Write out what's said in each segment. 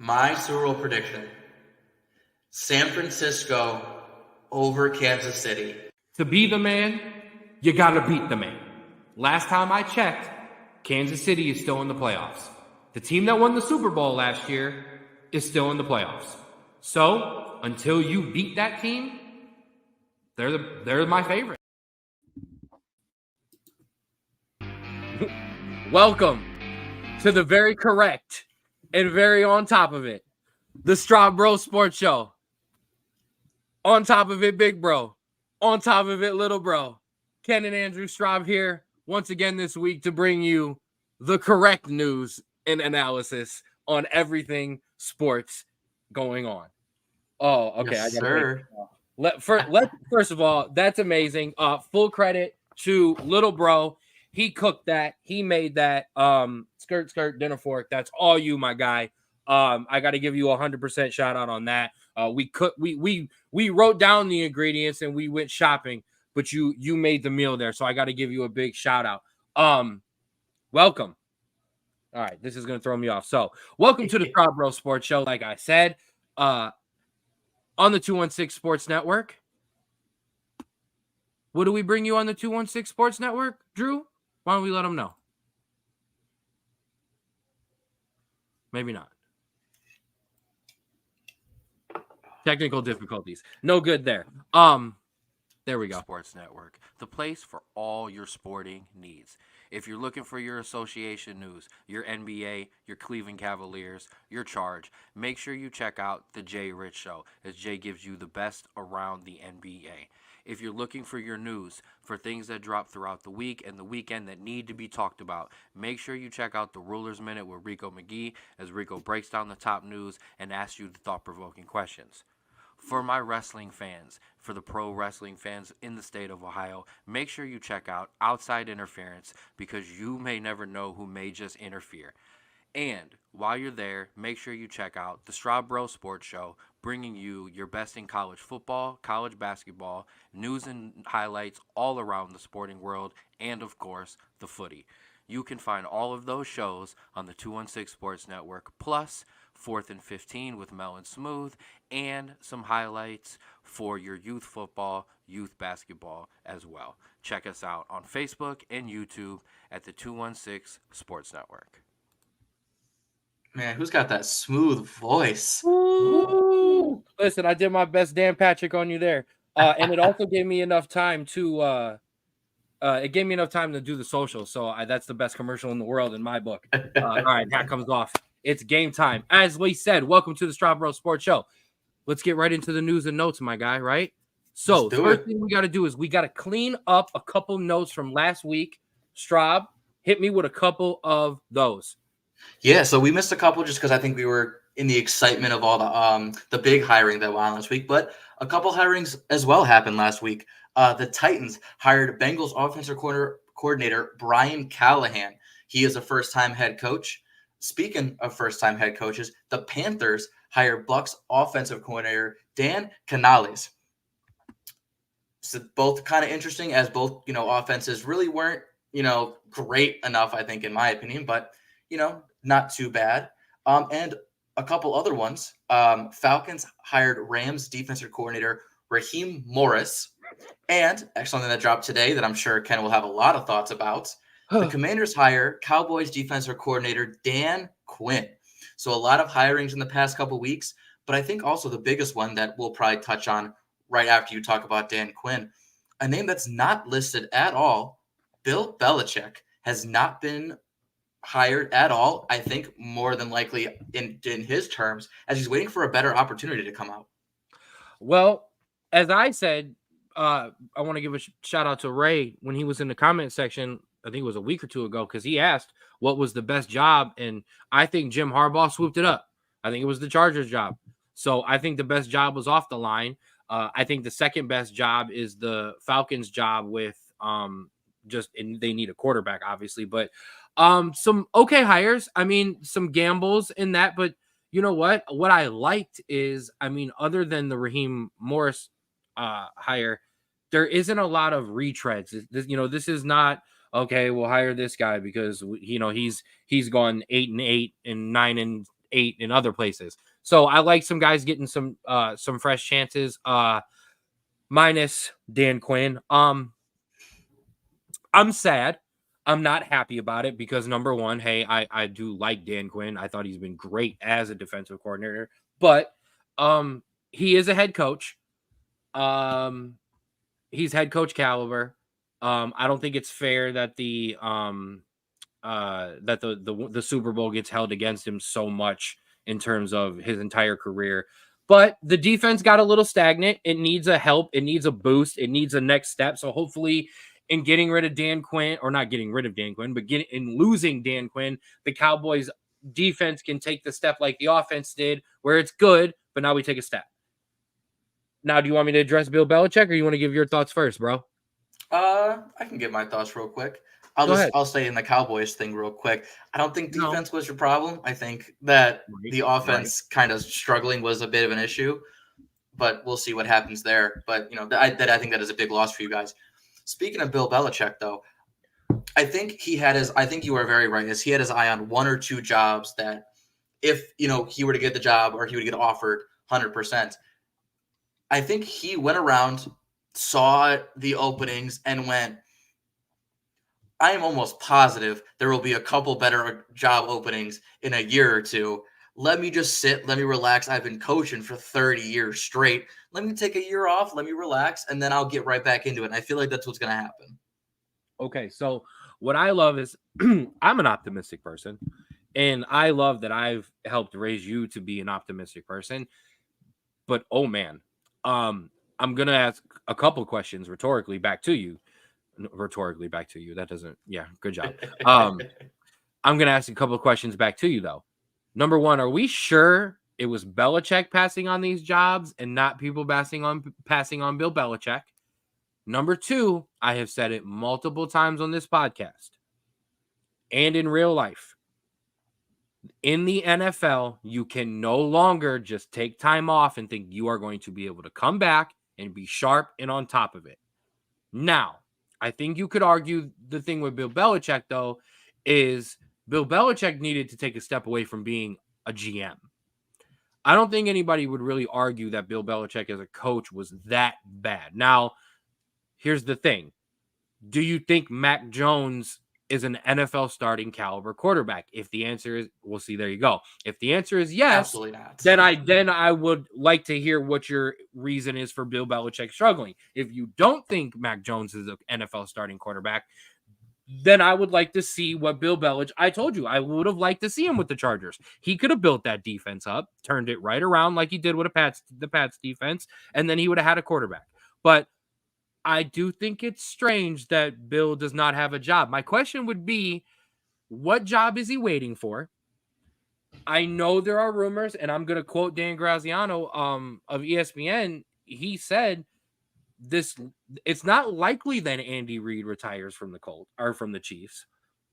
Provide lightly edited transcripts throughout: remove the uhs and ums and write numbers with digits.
My Super Bowl prediction: San Francisco over Kansas City. To be the man, you got to beat the man. Last time I checked, Kansas City is still in the playoffs. The team that won the Super Bowl last year is still in the playoffs. So, until you beat that team, they're my favorite. Welcome to the very correct and very on top of it, the Straub Bros Sports Show. On top of it, big bro. On top of it, little bro. Ken and Andrew Straub here once again this week to bring you the correct news and analysis on everything sports going on. Oh, okay. Yes, sir. First of all, that's amazing. Full credit to little bro. He cooked that. He made that. Skirt, dinner fork. That's all you, my guy. I got to give you 100% shout out on that. We wrote down the ingredients and we went shopping, but you made the meal there, so I got to give you a big shout out. Welcome. All right, this is gonna throw me off. So, welcome to the Straub Bros Sports Show. Like I said, on the 216 Sports Network. What do we bring you on the 216 Sports Network, Drew? Why don't we let them know? Maybe not. Technical difficulties. No good there. There we go. Sports Network, the place for all your sporting needs. If you're looking for your association news, your NBA, your Cleveland Cavaliers, your Charge, make sure you check out the Jay Rich Show, as Jay gives you the best around the NBA. If you're looking for your news, for things that drop throughout the week and the weekend that need to be talked about, make sure you check out the Ruler's Minute with Rico McGee, as Rico breaks down the top news and asks you the thought-provoking questions. For my wrestling fans, for the pro wrestling fans in the state of Ohio, make sure you check out Outside Interference, because you may never know who may just interfere. And while you're there, make sure you check out the Straub Bros Sports Show, bringing you your best in college football, college basketball, news and highlights all around the sporting world, and of course, the footy. You can find all of those shows on the 216 Sports Network, plus 4th and 15 with Mel and Smooth, and some highlights for your youth football, youth basketball as well. Check us out on Facebook and YouTube at the 216 Sports Network. Man, who's got that smooth voice? Ooh. Listen, I did my best Dan Patrick on you there. And it also gave me enough time to do the social. So that's the best commercial in the world in my book. All right, that comes off. It's game time. As we said, welcome to the Straub Bros Sports Show. Let's get right into the news and notes, my guy, right? So the first thing we got to do is we got to clean up a couple notes from last week. Straub, hit me with a couple of those. Yeah, so we missed a couple just because I think we were in the excitement of all the big hiring that went on last week. But a couple hirings as well happened last week. The Titans hired Bengals offensive coordinator Brian Callahan. He is a first-time head coach. Speaking of first-time head coaches, the Panthers hired Bucs offensive coordinator Dan Canales. So both kind of interesting, as both offenses really weren't great enough, I think, in my opinion, but not too bad. And a couple other ones. Falcons hired Rams defensive coordinator Raheem Morris. And something that dropped today that I'm sure Ken will have a lot of thoughts about. The Commanders hire Cowboys defensive coordinator Dan Quinn. So a lot of hirings in the past couple weeks, but I think also the biggest one that we'll probably touch on right after you talk about Dan Quinn, a name that's not listed at all, Bill Belichick, has not been hired at all, I think more than likely in his terms, as he's waiting for a better opportunity to come out. Well, as I said, I want to give a shout out to Ray when he was in the comment section. I think it was a week or two ago, because he asked what was the best job, and I think Jim Harbaugh swooped it up. I think it was the Chargers job. So I think the best job was off the line. I think the second best job is the Falcons job with and they need a quarterback, obviously, but some okay hires. I mean, some gambles in that, but you know what? What I liked is, other than the Raheem Morris hire, there isn't a lot of retreads. This is not okay. We'll hire this guy because he's gone 8-8 and 8 in other places. So I like some guys getting some fresh chances. Minus Dan Quinn. I'm sad. I'm not happy about it because number one, hey, I do like Dan Quinn. I thought he's been great as a defensive coordinator, but he is a head coach. He's head coach caliber. I don't think it's fair that the Super Bowl gets held against him so much in terms of his entire career. But the defense got a little stagnant. It needs a help. It needs a boost. It needs a next step. So hopefully in getting rid of Dan Quinn, or not getting rid of Dan Quinn, but in losing Dan Quinn, the Cowboys defense can take the step like the offense did, where it's good, but now we take a step. Now, do you want me to address Bill Belichick, or you want to give your thoughts first, bro? I can give my thoughts real quick. I'll stay in the Cowboys thing real quick. I don't think defense was your problem. I think that the offense kind of struggling was a bit of an issue, but we'll see what happens there. But I think that is a big loss for you guys. Speaking of Bill Belichick, though, I think I think you are very right. He had his eye on one or two jobs that if he were to get the job or he would get offered 100%. I think he went around, saw the openings, and went, I am almost positive there will be a couple better job openings in a year or two. Let me just sit. Let me relax. I've been coaching for 30 years straight. Let me take a year off. Let me relax, and then I'll get right back into it. And I feel like that's what's going to happen. Okay, so what I love is I'm an optimistic person, and I love that I've helped raise you to be an optimistic person. But, oh, man. I'm going to ask a couple questions rhetorically back to you. That doesn't. Yeah, good job. I'm going to ask a couple of questions back to you, though. Number one, are we sure it was Belichick passing on these jobs and not people passing on Bill Belichick? Number two, I have said it multiple times on this podcast and in real life. In the NFL, you can no longer just take time off and think you are going to be able to come back and be sharp and on top of it. Now, I think you could argue the thing with Bill Belichick, though, is Bill Belichick needed to take a step away from being a GM. I don't think anybody would really argue that Bill Belichick as a coach was that bad. Now, here's the thing. Do you think Mac Jones is an NFL starting caliber quarterback? If the answer is, we'll see, there you go. If the answer is yes, absolutely not. Then I would like to hear what your reason is for Bill Belichick struggling. If you don't think Mac Jones is an NFL starting quarterback, then I would like to see what Bill Belichick, I told you, I would have liked to see him with the Chargers. He could have built that defense up, turned it right around like he did with the Pats defense, and then he would have had a quarterback. But I do think it's strange that Bill does not have a job. My question would be, what job is he waiting for? I know there are rumors, and I'm going to quote Dan Graziano of ESPN. He said it's not likely that Andy Reid retires from the Colts or from the Chiefs,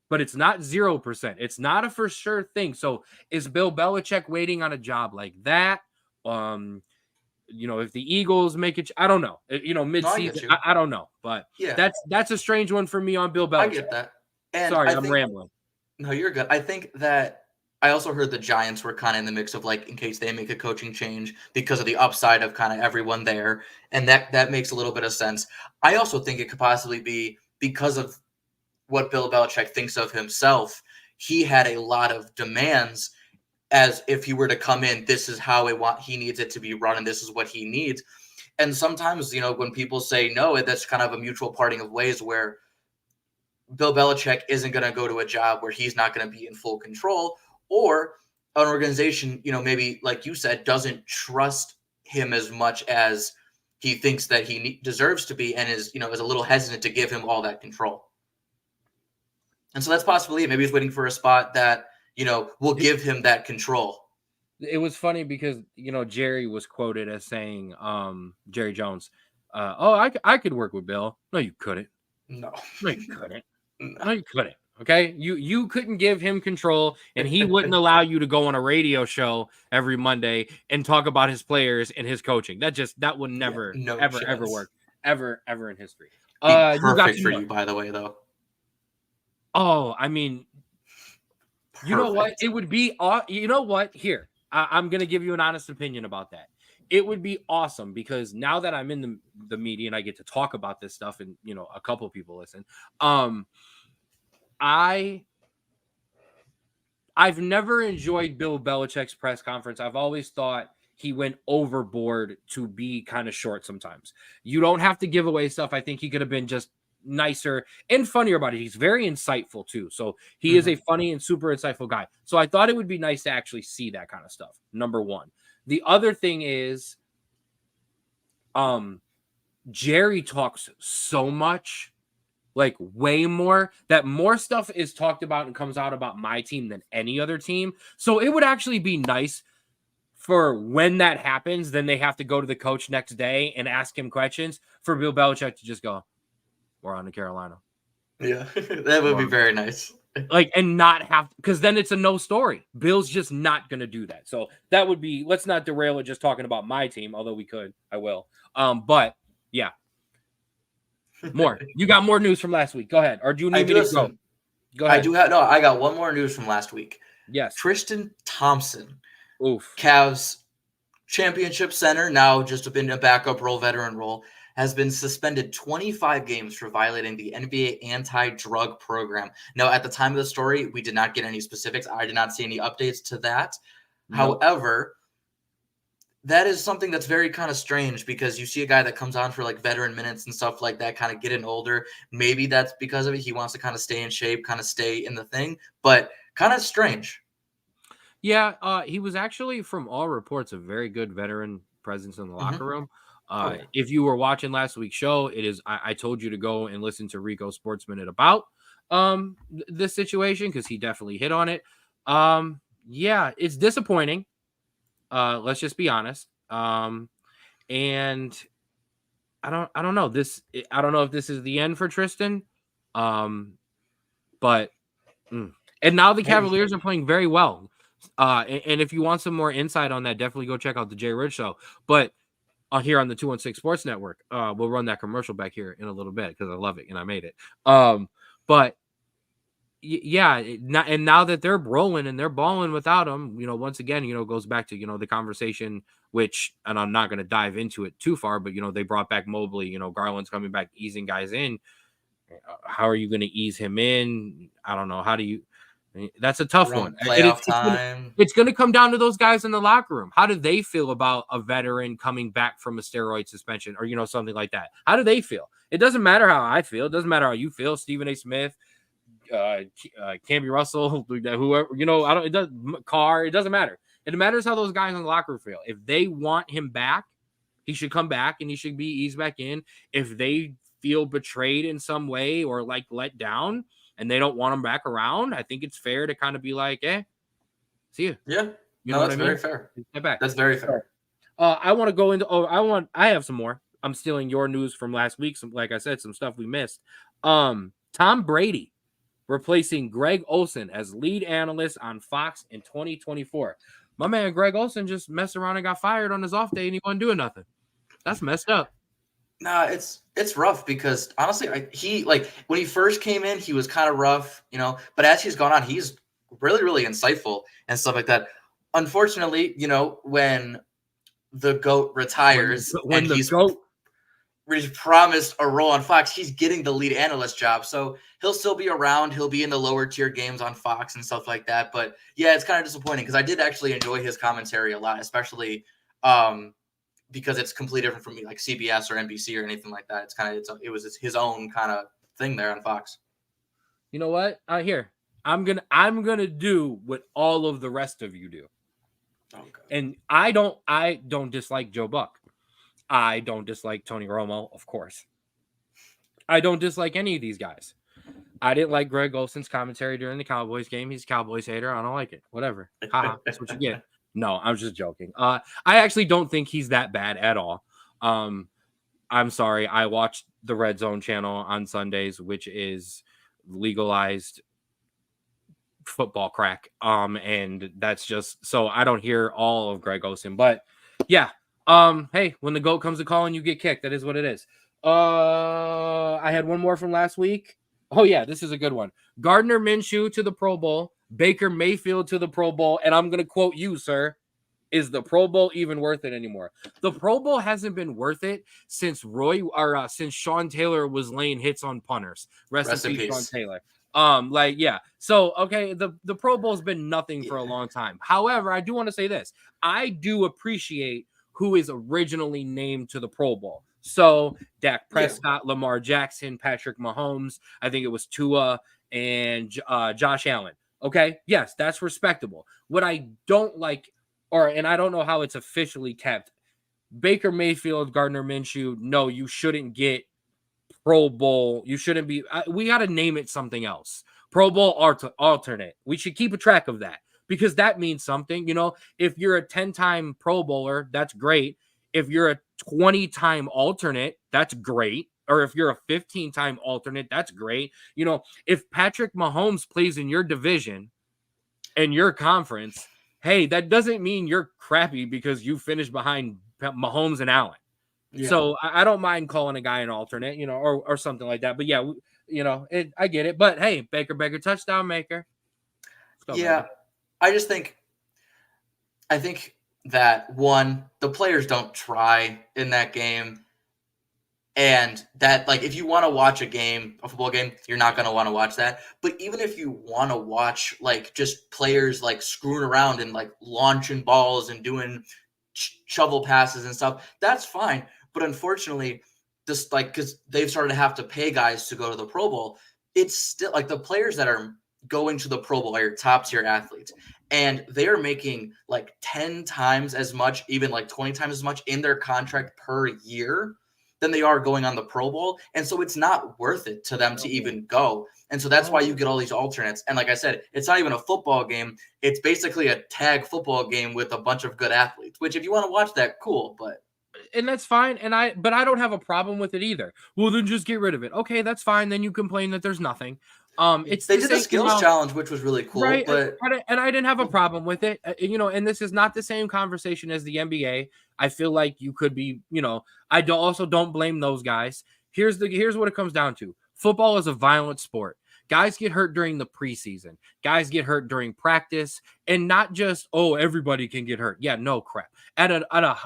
but it's not 0%. It's not a for sure thing. So is Bill Belichick waiting on a job like that? If the Eagles make it, I don't know. Mid-season, I don't know. But yeah, that's a strange one for me on Bill Belichick. I get that. And sorry, I'm rambling. No, you're good. I think that I also heard the Giants were kind of in the mix of in case they make a coaching change because of the upside of kind of everyone there. And that makes a little bit of sense. I also think it could possibly be because of what Bill Belichick thinks of himself. He had a lot of demands as if he were to come in, this is how he needs it to be run, and this is what he needs. And sometimes, when people say no, that's kind of a mutual parting of ways where Bill Belichick isn't going to go to a job where he's not going to be in full control, or an organization, maybe like you said, doesn't trust him as much as he thinks that he deserves to be, and is a little hesitant to give him all that control. And so that's possibly it. Maybe he's waiting for a spot that will give him that control. It was funny because, Jerry was quoted as saying, Jerry Jones, I could work with Bill. No, you couldn't. No, you couldn't. No, you couldn't. Okay. You couldn't give him control, and he wouldn't allow you to go on a radio show every Monday and talk about his players and his coaching. That would never, ever work. Ever in history. Perfect for you, by the way, though. Oh, I mean, You know what? Perfect. It would be, you know what? Here, I'm going to give you an honest opinion about that. It would be awesome because now that I'm in the media and I get to talk about this stuff and, you know, a couple of people listen. I've never enjoyed Bill Belichick's press conference. I've always thought he went overboard to be kind of short sometimes. You don't have to give away stuff. I think he could have been just nicer and funnier about it. He's very insightful too. So he is a funny and super insightful guy. So I thought it would be nice to actually see that kind of stuff. Number one. The other thing is Jerry talks so much, like way more, that more stuff is talked about and comes out about my team than any other team. So it would actually be nice for when that happens, then they have to go to the coach next day and ask him questions, for Bill Belichick to just go, we're on to Carolina. Yeah, that would be very nice. Like, and not have, because then it's a no story. Bill's just not going to do that. So that would be, let's not derail it just talking about my team, although we could. I will. But yeah. More. You got more news from last week. Go ahead. Or do you need me to go? Go ahead. I got one more news from last week. Yes. Tristan Thompson. Oof. Cavs championship center, now just in a backup role, veteran role, has been suspended 25 games for violating the NBA anti-drug program. Now, at the time of the story, we did not get any specifics. I did not see any updates to that. Nope. However, that is something that's very kind of strange because you see a guy that comes on for like veteran minutes and stuff like that, kind of getting older. Maybe that's because of it. He wants to kind of stay in shape, kind of stay in the thing, but kind of strange. Yeah, he was actually, from all reports, a very good veteran presence in the locker room. If you were watching last week's show, it is I told you to go and listen to Rico Sports Minute about this situation because he definitely hit on it. Yeah, it's disappointing. Let's just be honest. And I don't know this. I don't know if this is the end for Tristan. But and now the Cavaliers are playing very well. And if you want some more insight on that, definitely go check out the Jay Rich Show. But here on the 216 Sports Network, we'll run that commercial back here in a little bit because I love it and I made it. But yeah, and now that they're rolling and they're balling without him, you know, once again, you know, goes back to, you know, the conversation, which, and I'm not going to dive into it too far, but, you know, they brought back Mobley, you know, Garland's coming back, easing guys in. How are you going to ease him in? I don't know. How do you? That's a tough one. It's going to come down to those guys in the locker room. How do they feel about a veteran coming back from a steroid suspension or, you know, something like that? How do they feel? It doesn't matter how I feel. It doesn't matter how you feel. Stephen A. Smith, Camby Russell, whoever, you know, it doesn't matter. It matters how those guys in the locker room feel. If they want him back, he should come back and he should be eased back in. If they feel betrayed in some way or like let down and they don't want him back around, I think it's fair to kind of be like, see you. Yeah. You know that's very fair. Step back. That's very fair. I want to go into, I have some more. I'm stealing your news from last week. Like I said, some stuff we missed. Tom Brady replacing Greg Olsen as lead analyst on Fox in 2024. My man Greg Olsen just messed around and got fired on his off day and he wasn't doing nothing. That's messed up. Nah, it's rough because honestly, he like when he first came in, he was kind of rough, you know. But as he's gone on, he's really, really insightful and stuff like that. Unfortunately, you know, when the GOAT retires, when the GOAT promised a role on Fox, he's getting the lead analyst job, so he'll still be around. He'll be in the lower tier games on Fox and stuff like that. But yeah, it's kind of disappointing because I did actually enjoy his commentary a lot, especially because it's completely different from like CBS or NBC or anything like that. It's kind of it was his own kind of thing there on Fox. You know what? Here, I'm gonna do what all of the rest of you do. Okay. And I don't dislike Joe Buck. I don't dislike Tony Romo, of course. I don't dislike any of these guys. I didn't like Greg Olsen's commentary during the Cowboys game. He's a Cowboys hater. I don't like it. Whatever. Haha, that's what you get. No, I'm just joking. I actually don't think he's that bad at all. I'm sorry. I watched the Red Zone channel on Sundays, which is legalized football crack. And that's just so I don't hear all of Greg Olsen. But yeah. Hey, when the GOAT comes to calling, you get kicked. That is what it is. I had one more from last week. Oh, yeah, this is a good one. Gardner Minshew to the Pro Bowl Baker Mayfield to the Pro Bowl, and I'm going to quote you, sir. Is the Pro Bowl even worth it anymore? The Pro Bowl hasn't been worth it since since Sean Taylor was laying hits on punters. Rest in peace, Sean Taylor. So okay, the Pro Bowl's been nothing for a long time. However, I do want to say this. I do appreciate who is originally named to the Pro Bowl. So Dak Prescott, Lamar Jackson, Patrick Mahomes, I think it was Tua and Josh Allen. Okay, yes, that's respectable. What I don't like, and I don't know how it's officially kept, Baker Mayfield, Gardner Minshew, no, you shouldn't get Pro Bowl. You shouldn't be. We got to name it something else. Pro Bowl alternate. We should keep a track of that because that means something. If you're a 10-time Pro Bowler, that's great. If you're a 20-time alternate, that's great. Or if you're a 15-time alternate, that's great. If Patrick Mahomes plays in your division and your conference, hey, that doesn't mean you're crappy because you finished behind Mahomes and Allen. Yeah. So I don't mind calling a guy an alternate, or something like that. But yeah, I get it. But hey, Baker, touchdown maker. Yeah, Baker. I think that one, the players don't try in that game. And that, like, if you want to watch a football game, you're not going to want to watch that. But even if you want to watch, like, just players, like, screwing around and, like, launching balls and doing shovel passes and stuff, that's fine. But unfortunately, just, like, because they've started to have to pay guys to go to the Pro Bowl, it's still, like, the players that are going to the Pro Bowl are your top-tier athletes. And they are making, like, 10 times as much, even, like, 20 times as much in their contract per year than they are going on the Pro Bowl. And so it's not worth it to them to even go. And so that's why you get all these alternates. And like I said, it's not even a football game. It's basically a tag football game with a bunch of good athletes, which if you want to watch that, cool. And that's fine. But I don't have a problem with it either. Well, then just get rid of it. Okay, that's fine. Then you complain that there's nothing. They did the skills challenge, which was really cool. Right, but and I didn't have a problem with it. And this is not the same conversation as the NBA. I feel like you could be, I don't blame those guys. Here's what it comes down to. Football is a violent sport. Guys get hurt during the preseason. Guys get hurt during practice, and not just, everybody can get hurt. Yeah, no crap. At a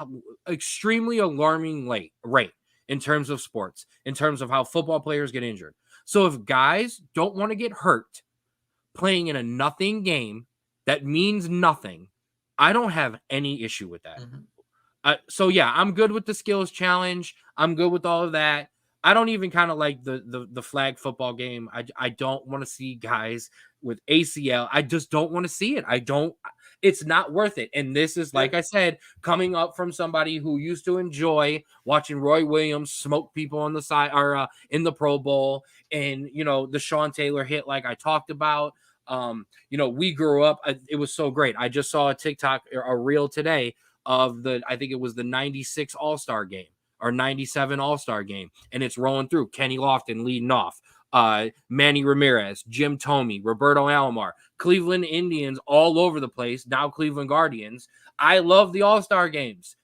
extremely alarming rate in terms of sports, in terms of how football players get injured. So if guys don't want to get hurt playing in a nothing game that means nothing, I don't have any issue with that. Mm-hmm. So yeah, I'm good with the skills challenge. I'm good with all of that. I don't even kind of like the flag football game. I don't want to see guys with ACL. I just don't want to see it. It's not worth it. And this is, like I said, coming up from somebody who used to enjoy watching Roy Williams smoke people on the side or in the Pro Bowl, and the Sean Taylor hit, like I talked about. We grew up. It was so great. I just saw a TikTok, a reel today of I think it was the 96 All-Star game or 97 All-Star game, and it's rolling through. Kenny Lofton leading off. Manny Ramirez, Jim Thome, Roberto Alomar, Cleveland Indians all over the place. Now Cleveland Guardians. I love the All-Star games.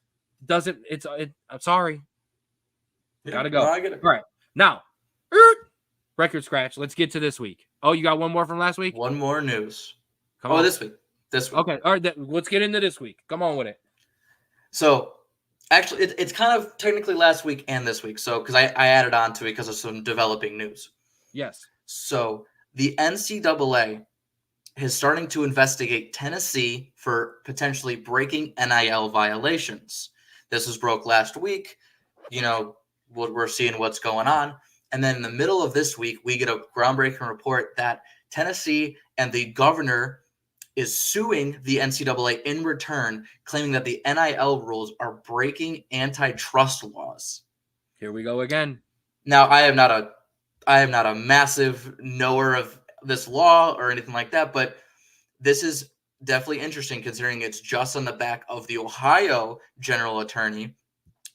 I'm sorry. Yeah, gotta go. No, I get it. All right. Now, record scratch. Let's get to this week. Oh, you got one more from last week? One more news. Come on. This week. Okay. All right. Let's get into this week. Come on with it. So, actually, it's kind of technically last week and this week. So, because I added on to it because of some developing news. Yes. So, the NCAA is starting to investigate Tennessee for potentially breaking NIL violations. This was broke last week. We're seeing what's going on. And then in the middle of this week, we get a groundbreaking report that Tennessee and the governor is suing the NCAA in return, claiming that the NIL rules are breaking antitrust laws. Here we go again. Now, I am not a massive knower of this law or anything like that, but this is definitely interesting considering it's just on the back of the Ohio general attorney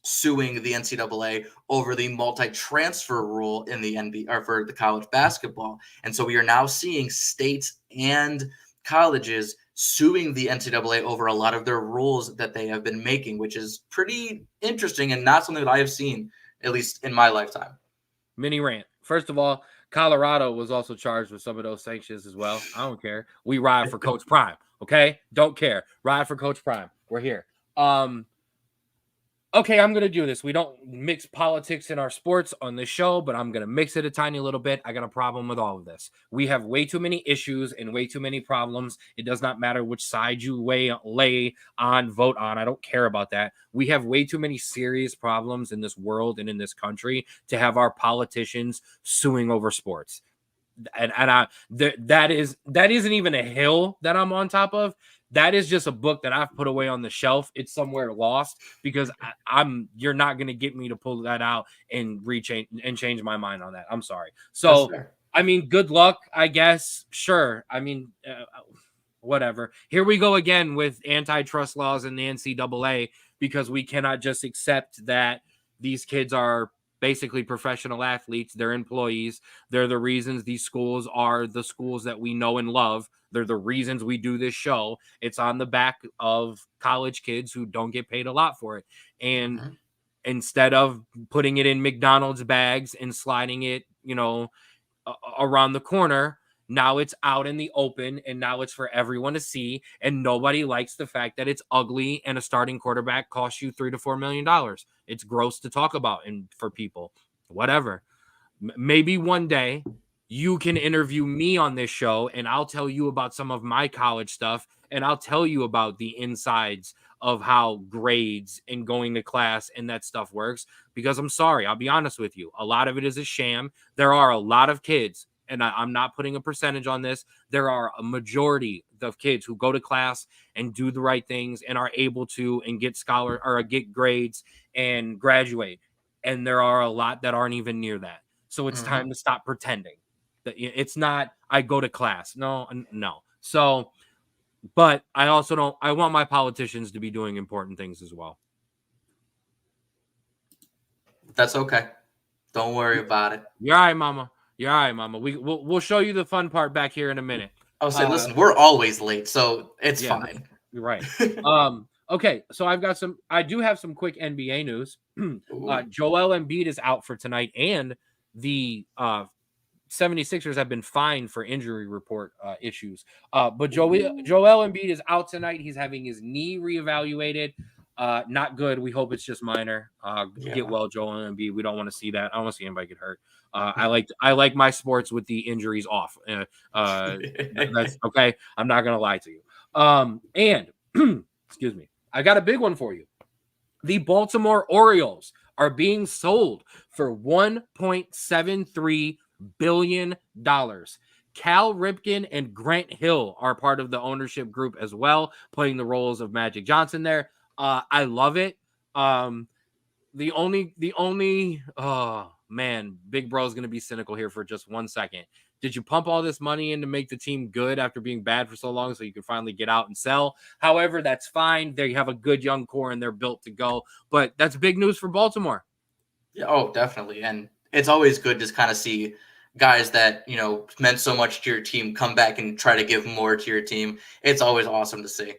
suing the NCAA over the multi-transfer rule in the NBA or for the college basketball. And so we are now seeing states and colleges suing the NCAA over a lot of their rules that they have been making, which is pretty interesting and not something that I have seen, at least in my lifetime. Mini rant. First of all, Colorado was also charged with some of those sanctions as well. I don't care. We ride for Coach Prime. Okay, don't care. Ride for Coach Prime. We're here. Okay, I'm going to do this. We don't mix politics in our sports on this show, but I'm going to mix it a tiny little bit. I got a problem with all of this. We have way too many issues and way too many problems. It does not matter which side you lay on, vote on. I don't care about that. We have way too many serious problems in this world and in this country to have our politicians suing over sports. That isn't even a hill that I'm on top of. That is just a book that I've put away on the shelf. It's somewhere lost because you're not going to get me to pull that out and change my mind on that. I'm sorry. So, I mean, good luck, I guess. Sure. I mean, whatever. Here we go again with antitrust laws in the NCAA because we cannot just accept that these kids are basically professional athletes. They're employees. They're the reasons these schools are the schools that we know and love. They're the reasons we do this show. It's on the back of college kids who don't get paid a lot for it. And instead of putting it in McDonald's bags and sliding it, around the corner, now it's out in the open and now it's for everyone to see. And nobody likes the fact that it's ugly and a starting quarterback costs you $3 to $4 million. It's gross to talk about and for people, whatever. Maybe one day you can interview me on this show and I'll tell you about some of my college stuff and I'll tell you about the insides of how grades and going to class and that stuff works. Because I'm sorry, I'll be honest with you. A lot of it is a sham. There are a lot of kids, and I'm not putting a percentage on this. There are a majority of kids who go to class and do the right things and are able to and get get grades and graduate. And there are a lot that aren't even near that. So it's time to stop pretending that it's not, I go to class. No. So, but I also I want my politicians to be doing important things as well. That's okay. Don't worry about it. You're all right, mama. You're all right, mama. We'll show you the fun part back here in a minute. I'll say, listen, we're always late, so it's fine. You're right. Okay, so I do have some quick NBA news. Joel Embiid is out for tonight, and the 76ers have been fined for injury report issues. But Joel Embiid is out tonight. He's having his knee reevaluated. Not good. We hope it's just minor. Get well, Joel Embiid. We don't want to see that. I don't want to see anybody get hurt. I like my sports with the injuries off. That's okay. I'm not gonna lie to you. And excuse me, I got a big one for you. The Baltimore Orioles are being sold for $1.73 billion. Cal Ripken and Grant Hill are part of the ownership group as well, playing the roles of Magic Johnson there. I love it. The only man, Big Bro is going to be cynical here for just 1 second. Did you pump all this money in to make the team good after being bad for so long so you can finally get out and sell? However, that's fine. They have a good young core and they're built to go. But that's big news for Baltimore. Yeah, oh, definitely. And it's always good to kind of see guys that, meant so much to your team come back and try to give more to your team. It's always awesome to see.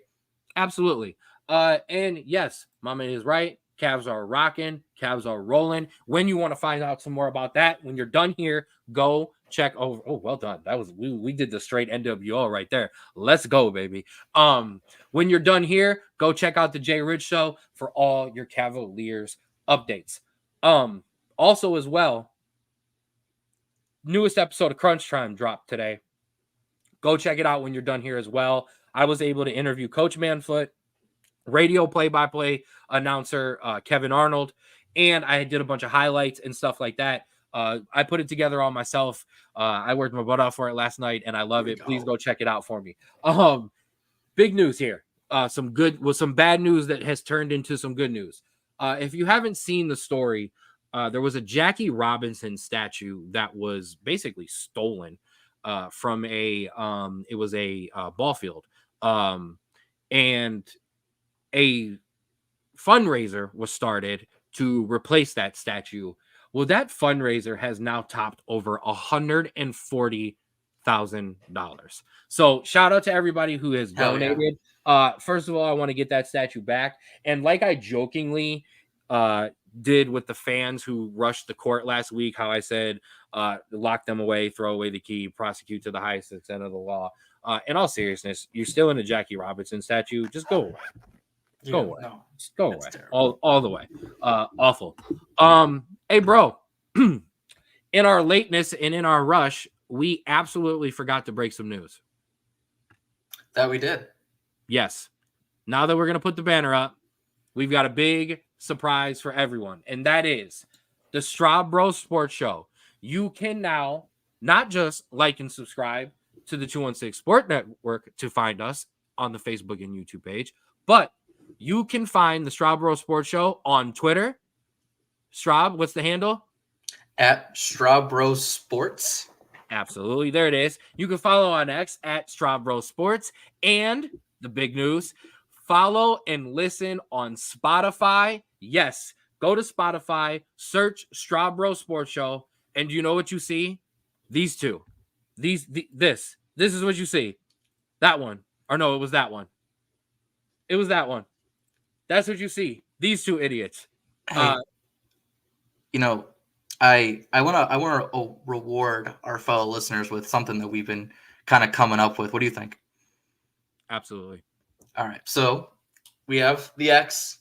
Absolutely. And yes, Mama is right. Cavs are rocking. Cavs are rolling. When you want to find out some more about that, when you're done here, go check over. Oh, well done. That was we did the straight NWO right there. Let's go, baby. When you're done here, go check out the Jay Rich Show for all your Cavaliers updates. Also as well, newest episode of Crunch Time dropped today. Go check it out when you're done here as well. I was able to interview Coach Manfoot, radio play-by-play announcer Kevin Arnold, and I did a bunch of highlights and stuff like that. I put it together all myself. I worked my butt off for it last night, and I love it. Please go check it out for me. Big news here. Some bad news that has turned into some good news. If you haven't seen the story, there was a Jackie Robinson statue that was basically stolen from a ball field, and a fundraiser was started to replace that statue. Well, that fundraiser has now topped over $140,000. So shout out to everybody who has donated. Yeah. First of all, I want to get that statue back. And like I jokingly did with the fans who rushed the court last week, how I said lock them away, throw away the key, prosecute to the highest extent of the law. In all seriousness, you're still in a Jackie Robinson statue. Just go away. Go away. No, Just go it's away. terrible. All the way. Awful. Hey, bro. In our lateness and in our rush, we absolutely forgot to break some news. That we did. Yes. Now that we're going to put the banner up, we've got a big surprise for everyone, and that is the Straub Bros Sports Show. You can now not just like and subscribe to the 216 Sport Network to find us on the Facebook and YouTube page, but you can find the Straub Bros Sports Show on Twitter. Straub, what's the handle? At Straub Bros Sports. Absolutely. There it is. You can follow on X at Straub Bros Sports. And the big news, follow and listen on Spotify. Yes, go to Spotify, search Straub Bros Sports Show, and you know what you see? These two. This is what you see. That one. Or no, it was that one. It was that one. That's what you see. These two idiots. Hey, I want to reward our fellow listeners with something that we've been kind of coming up with. What do you think? Absolutely. All right. So we have the X.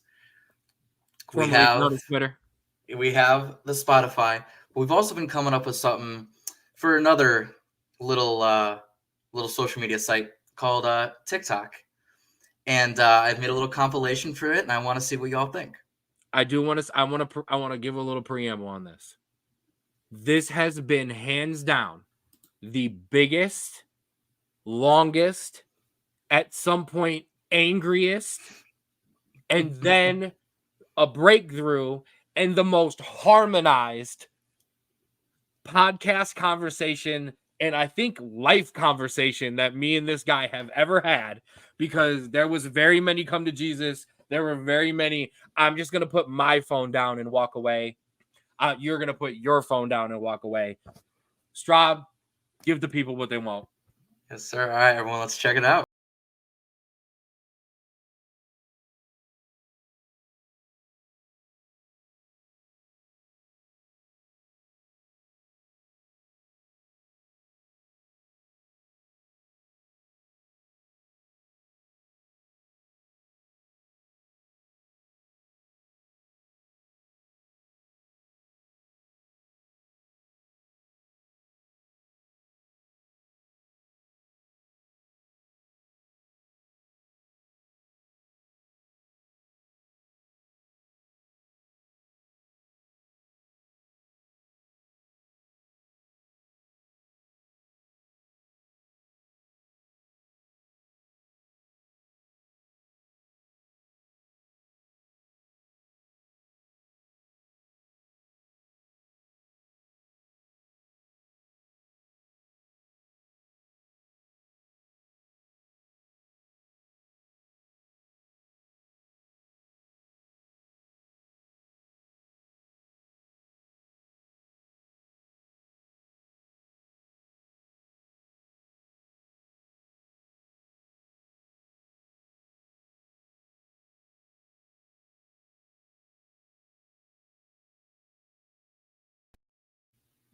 We Formerly known as Twitter. We have the Spotify. But we've also been coming up with something for another little social media site called TikTok. And I've made a little compilation for it, and I want to see what y'all think. I want to give a little preamble on this. This has been hands down the biggest, longest, at some point angriest, and then a breakthrough, and the most harmonized podcast conversation, and I think life conversation that me and this guy have ever had, because there was very many come to Jesus. There were very many, I'm just going to put my phone down and walk away. You're going to put your phone down and walk away. Straub, give the people what they want. Yes, sir. All right, everyone, let's check it out.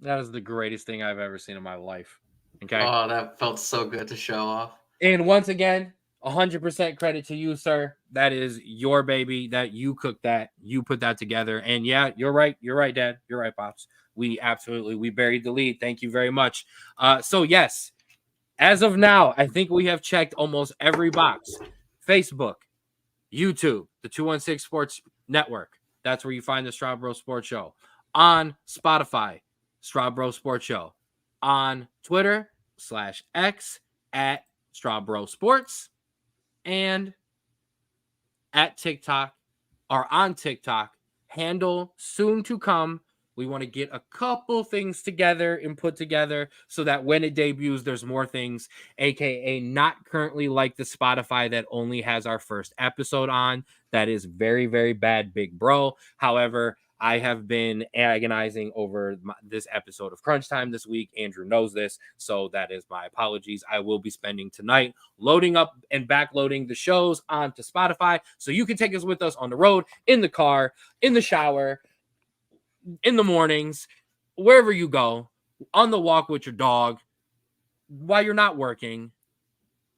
That is the greatest thing I've ever seen in my life. Okay. Oh, that felt so good to show off. And once again, 100% credit to you, sir. That is your baby. That you cooked that. You put that together. And yeah, you're right. You're right, Dad. You're right, Pops. We buried the lead. Thank you very much. So yes, as of now, I think we have checked almost every box. Facebook, YouTube, the 216 Sports Network. That's where you find the Straub Bros Sports Show. On Spotify, Straub Bros Sports Show. On Twitter /X at Straub Bros Sports. And at TikTok, or on TikTok, handle soon to come. We want to get a couple things together and put together so that when it debuts, there's more things, aka not currently like the Spotify that only has our first episode on. That is very, very bad, big bro. However, I have been agonizing over this episode of Crunch Time this week. Andrew knows this, so that is my apologies. I will be spending tonight loading up and backloading the shows onto Spotify so you can take us with us on the road, in the car, in the shower, in the mornings, wherever you go. on the walk with your dog, while you're not working,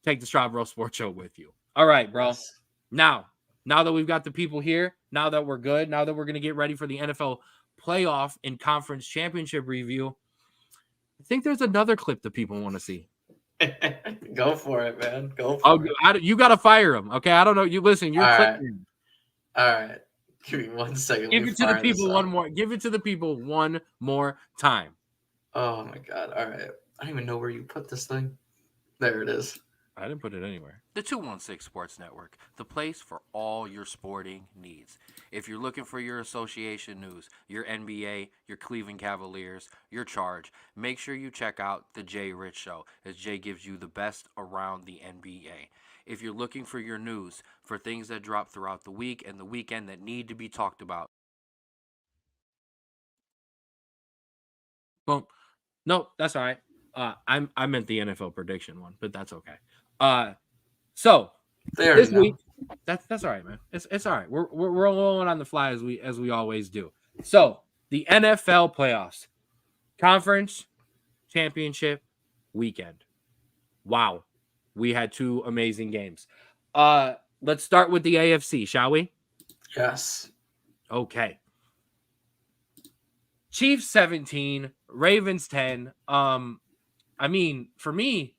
take the Straub Bros Sports Show with you. All right, bro. Yes. Now that we've got the people here, now that we're good, now that we're going to get ready for the NFL playoff and conference championship review, I think there's another clip that people want to see. Go for it, man. Go for it. You got to fire him. Okay. I don't know. You listen, you're All right. clipping. All right. Give me 1 second. Give it to the people one more. Give it to the people one more time. Oh my God. All right. I don't even know where you put this thing. There it is. I didn't put it anywhere. The 216 Sports Network, the place for all your sporting needs. If you're looking for your association news, your NBA, your Cleveland Cavaliers, your Charge, make sure you check out the Jay Rich Show, as Jay gives you the best around the NBA. If you're looking for your news, for things that drop throughout the week and the weekend that need to be talked about. Boom. No, that's all right. I meant the NFL prediction one, but that's okay. So There this we go. week, that's all right, man. It's all right. We're rolling on the fly as we always do. So the NFL playoffs, conference championship weekend. Wow, we had 2 amazing games. Let's start with the AFC, shall we? Yes. Okay. Chiefs 17, Ravens 10. I mean, for me,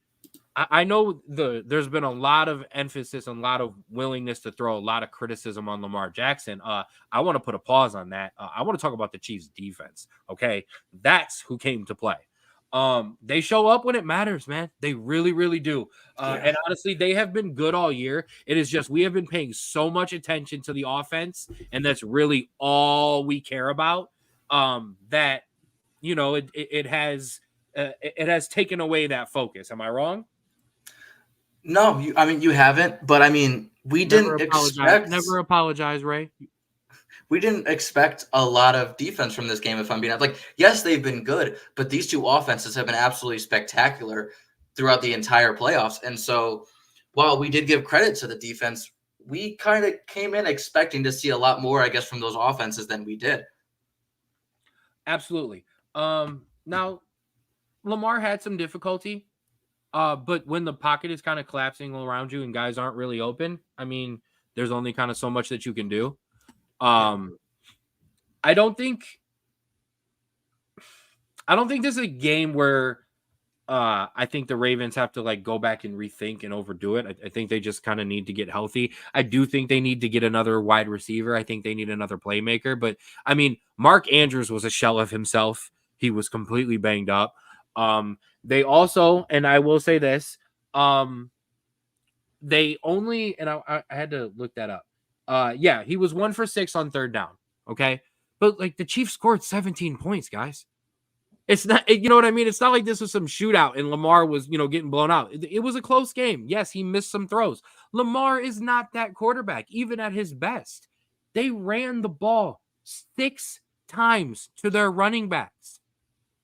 I know there's been a lot of emphasis and a lot of willingness to throw a lot of criticism on Lamar Jackson. I want to put a pause on that. I want to talk about the Chiefs defense. Okay. That's who came to play. They show up when it matters, man. They really, really do. And honestly, they have been good all year. It is just we have been paying so much attention to the offense, and that's really all we care about. That it has taken away that focus. Am I wrong? No, you haven't, but I mean, we didn't expect. Never apologize, Ray. We didn't expect a lot of defense from this game, if I'm being honest. Like, yes, they've been good, but these 2 offenses have been absolutely spectacular throughout the entire playoffs. And so while we did give credit to the defense, we kind of came in expecting to see a lot more, I guess, from those offenses than we did. Absolutely. Now, Lamar had some difficulty, but when the pocket is kind of collapsing around you and guys aren't really open, I mean, there's only kind of so much that you can do. I don't think this is a game where I think the Ravens have to like go back and rethink and overdo it. I think they just kind of need to get healthy. I do think they need to get another wide receiver. I think they need another playmaker. But I mean, Mark Andrews was a shell of himself. He was completely banged up. They also, and I will say this, they only, and I had to look that up. Yeah, he was 1 for 6 on 3rd down. Okay. But like the Chiefs scored 17 points, guys. It's not, you know what I mean? It's not like this was some shootout and Lamar was, getting blown out. It was a close game. Yes, he missed some throws. Lamar is not that quarterback, even at his best. They ran the ball 6 times to their running backs.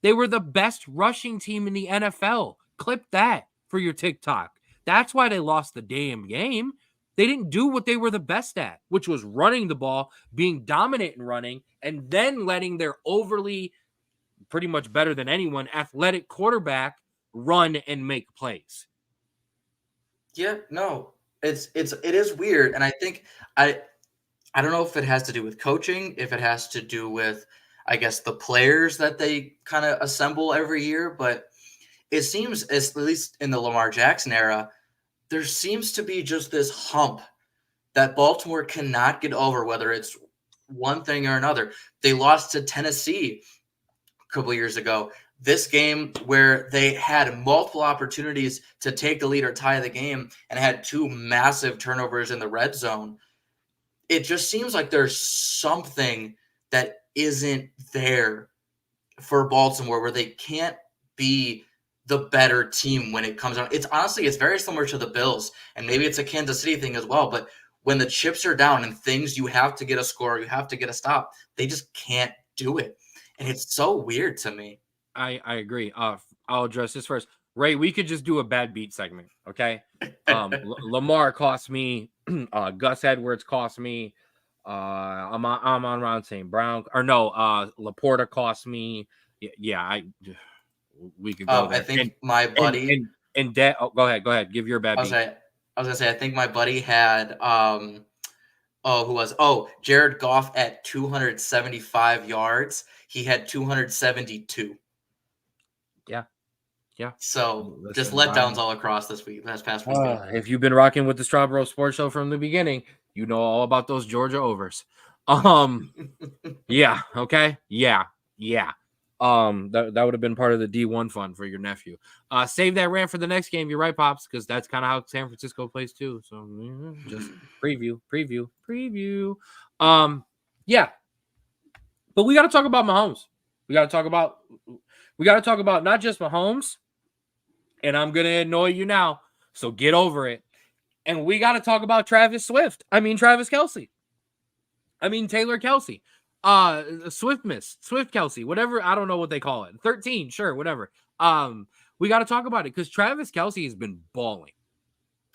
They were the best rushing team in the NFL. Clip that for your TikTok. That's why they lost the damn game. They didn't do what they were the best at, which was running the ball, being dominant in running, and then letting their overly, pretty much better than anyone, athletic quarterback run and make plays. Yeah, no, it is weird. And I think I don't know if it has to do with coaching, if it has to do with, I guess, the players that they kind of assemble every year, but it seems, at least in the Lamar Jackson era, there seems to be just this hump that Baltimore cannot get over, whether it's one thing or another. They lost to Tennessee a couple of years ago. This game where they had multiple opportunities to take the lead or tie the game and had 2 massive turnovers in the red zone. It just seems like there's something that isn't there for Baltimore where they can't be the better team when it comes down. It's honestly, it's very similar to the Bills, and maybe it's a Kansas City thing as well. But when the chips are down and things, you have to get a score, you have to get a stop. They just can't do it, and it's so weird to me. I agree. I'll address this first. Ray, we could just do a bad beat segment, okay? Lamar cost me. Gus Edwards cost me. I'm on Ron St. Brown. Or no, Laporta cost me. Yeah, we could go there. I think my buddy. And Dad. Oh, go ahead. Give your bad I was beat. gonna say I think my buddy had Jared Goff at 275 yards. He had 272. Yeah. So just Listen, letdowns all across this past weekend. if you've been rocking with the Straub Bros Sports Show from the beginning, you know all about those Georgia overs. Yeah. Okay. Yeah. That would have been part of the D1 fund for your nephew. Save that rant for the next game. You're right, Pops, because that's kind of how San Francisco plays too. So just preview. Yeah. But we got to talk about Mahomes. We got to talk about not just Mahomes, and I'm gonna annoy you now, so get over it. And we got to talk about Travis Kelce. Taylor Kelce. Swift Kelsey, whatever. I don't know what they call it. 13, sure, whatever. We got to talk about it because Travis Kelce has been balling,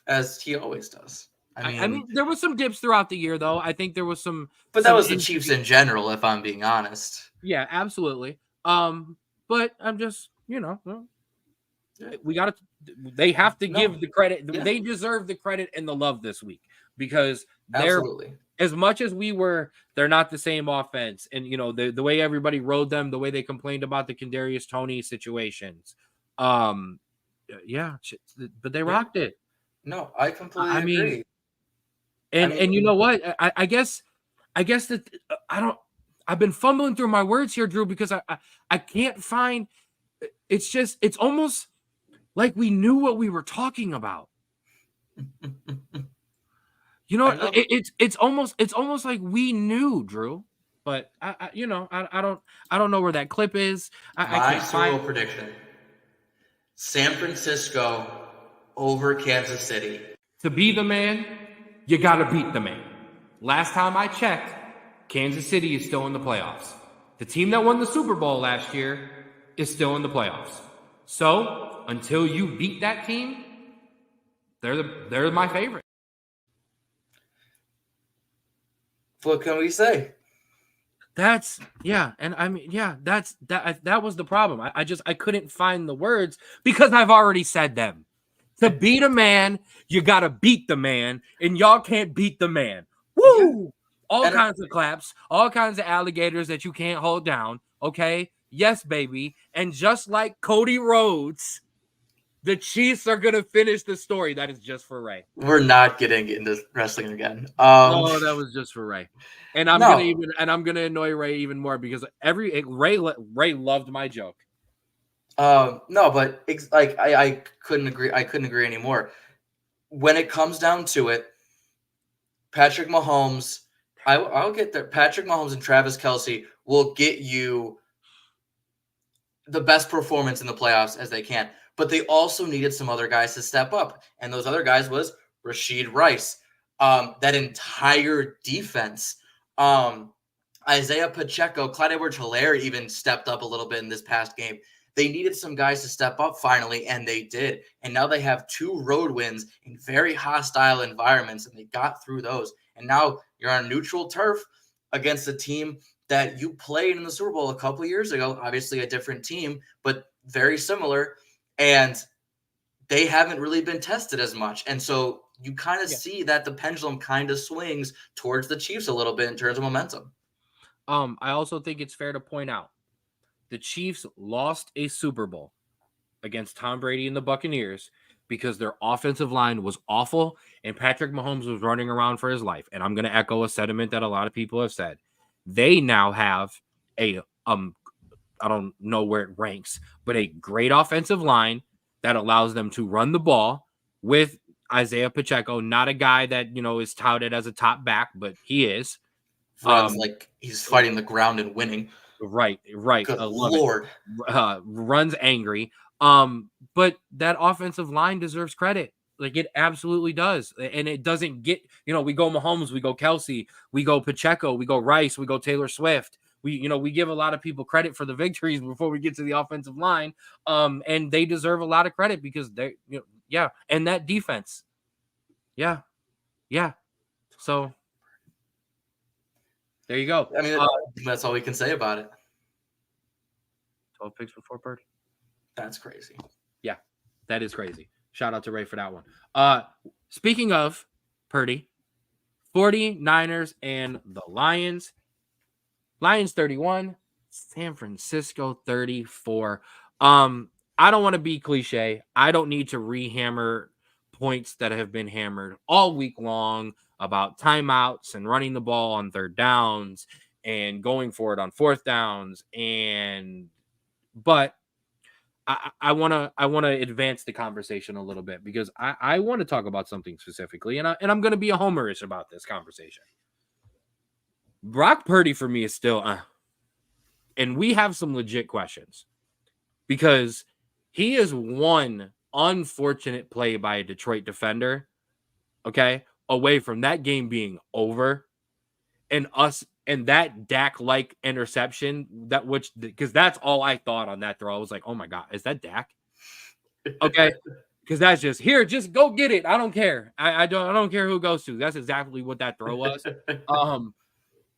as he always does. I mean, there was some dips throughout the year, though. I think there was some, but that was the Chiefs in general, if I'm being honest. Yeah, absolutely. But I'm just, we got to. They have to give the credit. Yeah. They deserve the credit and the love this week because they're. Absolutely. As much as they're not the same offense. And, the way everybody rode them, the way they complained about the Kadarius Toney situations. Yeah, but they rocked it. No, I completely agree. And you know what? I guess that I've been fumbling through my words here, Drew, because I can't find, it's almost like we knew what we were talking about. It's almost like we knew, Drew, but I don't know where that clip is. My Super Bowl prediction: San Francisco over Kansas City. To be the man, you got to beat the man. Last time I checked, Kansas City is still in the playoffs. The team that won the Super Bowl last year is still in the playoffs. So until you beat that team, they're my favorite. What can we say? That was the problem. I couldn't find the words because I've already said them. To beat a man, you gotta beat the man, and y'all can't beat the man. Woo! All kinds of claps, all kinds of alligators that you can't hold down. Okay, yes, baby. And just like Cody Rhodes, the Chiefs are gonna finish the story. That is just for Ray. We're not getting into wrestling again. No, that was just for Ray. And I'm gonna annoy Ray even more because Ray loved my joke. No, but I couldn't agree. I couldn't agree anymore. When it comes down to it, Patrick Mahomes, I'll get there. Patrick Mahomes and Travis Kelce will get you the best performance in the playoffs as they can. But they also needed some other guys to step up. And those other guys was Rashid Rice. That entire defense. Isaiah Pacheco, Clyde Edwards-Helaire even stepped up a little bit in this past game. They needed some guys to step up finally, and they did. And now they have 2 road wins in very hostile environments, and they got through those. And now you're on neutral turf against a team that you played in the Super Bowl a couple of years ago. Obviously a different team, but very similar. And they haven't really been tested as much. And so you kind of see that the pendulum kind of swings towards the Chiefs a little bit in terms of momentum. I also think it's fair to point out the Chiefs lost a Super Bowl against Tom Brady and the Buccaneers because their offensive line was awful and Patrick Mahomes was running around for his life. And I'm going to echo a sentiment that a lot of people have said. They now have a I don't know where it ranks, but a great offensive line that allows them to run the ball with Isaiah Pacheco, not a guy that, is touted as a top back, but he is. Runs like he's fighting the ground and winning. Right. Good Lord. Runs angry. But that offensive line deserves credit. Like it absolutely does. And it doesn't get, we go Mahomes, we go Kelce, we go Pacheco, we go Rice, we go Taylor Swift. We give a lot of people credit for the victories before we get to the offensive line. And they deserve a lot of credit because they, and that defense. Yeah. So there you go. I mean, that's all we can say about it. 12 picks for 4 birdies. That's crazy. Yeah, that is crazy. Shout out to Ray for that one. Speaking of Purdy, 49ers and the Lions. Lions 31, San Francisco 34. I don't want to be cliche. I don't need to rehammer points that have been hammered all week long about timeouts and running the ball on third downs and going for it on fourth downs. But I want to advance the conversation a little bit because I want to talk about something specifically, and I'm going to be a homerish about this conversation. Brock Purdy for me is still, and we have some legit questions because he is one unfortunate play by a Detroit defender, okay, away from that game being over, and that Dak-like interception because that's all I thought on that throw. I was like, oh my God, is that Dak? Okay. Because that's just go get it. I don't care. I don't care who it goes to. That's exactly what that throw was.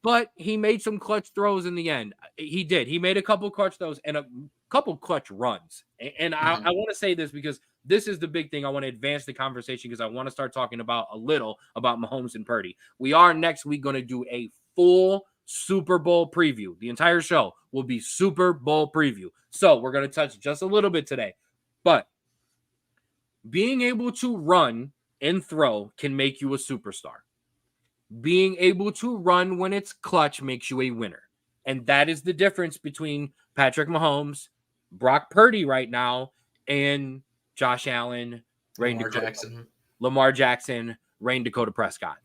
But he made some clutch throws in the end. He did. He made a couple clutch throws and a couple clutch runs. And I want to say this because this is the big thing. I want to advance the conversation because I want to start talking about Mahomes and Purdy. We are next week going to do a full Super Bowl preview. The entire show will be Super Bowl preview. So we're going to touch just a little bit today. But being able to run and throw can make you a superstar. Being able to run when it's clutch makes you a winner. And that is the difference between Patrick Mahomes, Brock Purdy right now, and Josh Allen, Lamar Jackson, Rain Dakota Prescott.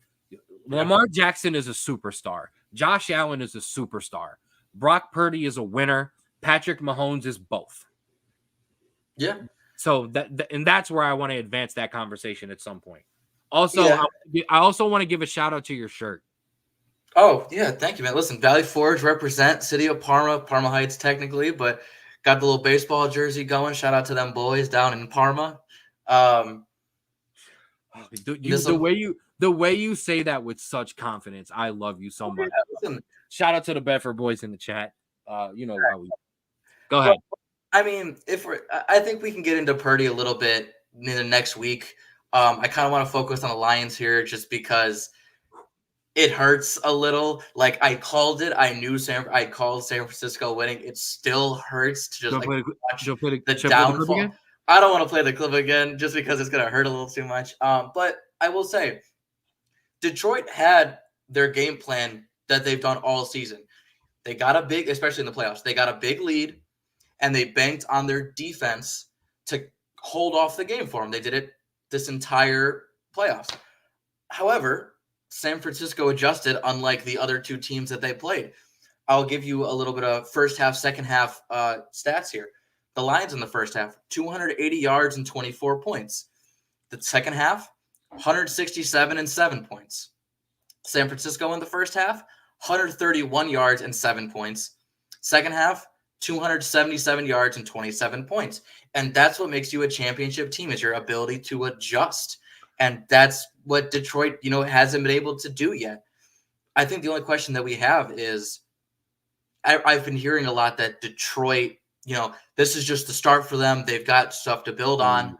Lamar Jackson is a superstar. Josh Allen is a superstar. Brock Purdy is a winner. Patrick Mahomes is both. Yeah. So that's where I want to advance that conversation at some point. Also, I also want to give a shout out to your shirt. Oh, yeah. Thank you, man. Listen, Valley Forge represent City of Parma Heights technically, but got the little baseball jersey going. Shout out to them boys down in Parma. The way you say that with such confidence, I love you so much. Listen, shout out to the Bedford boys in the chat. You know how we go ahead. I mean, I think we can get into Purdy a little bit in the next week. I kind of want to focus on the Lions here just because it hurts a little. Like I called it. I called San Francisco winning. It still hurts to just watch the downfall. I don't want to play the clip again just because it's going to hurt a little too much. But I will say Detroit had their game plan that they've done all season. They got a big, especially in the playoffs, they got a big lead and they banked on their defense to hold off the game for them. They did it this entire playoffs. However, San Francisco adjusted unlike the other two teams that they played. I'll give you a little bit of first half, second half stats here. The Lions in the first half, 280 yards and 24 points. The second half, 167 and 7 points. San Francisco in the first half, 131 yards and 7 points. Second half, 277 yards and 27 points. And that's what makes you a championship team is your ability to adjust. And that's what Detroit, hasn't been able to do yet. I think the only question that we have is I've been hearing a lot that Detroit, this is just the start for them. They've got stuff to build on.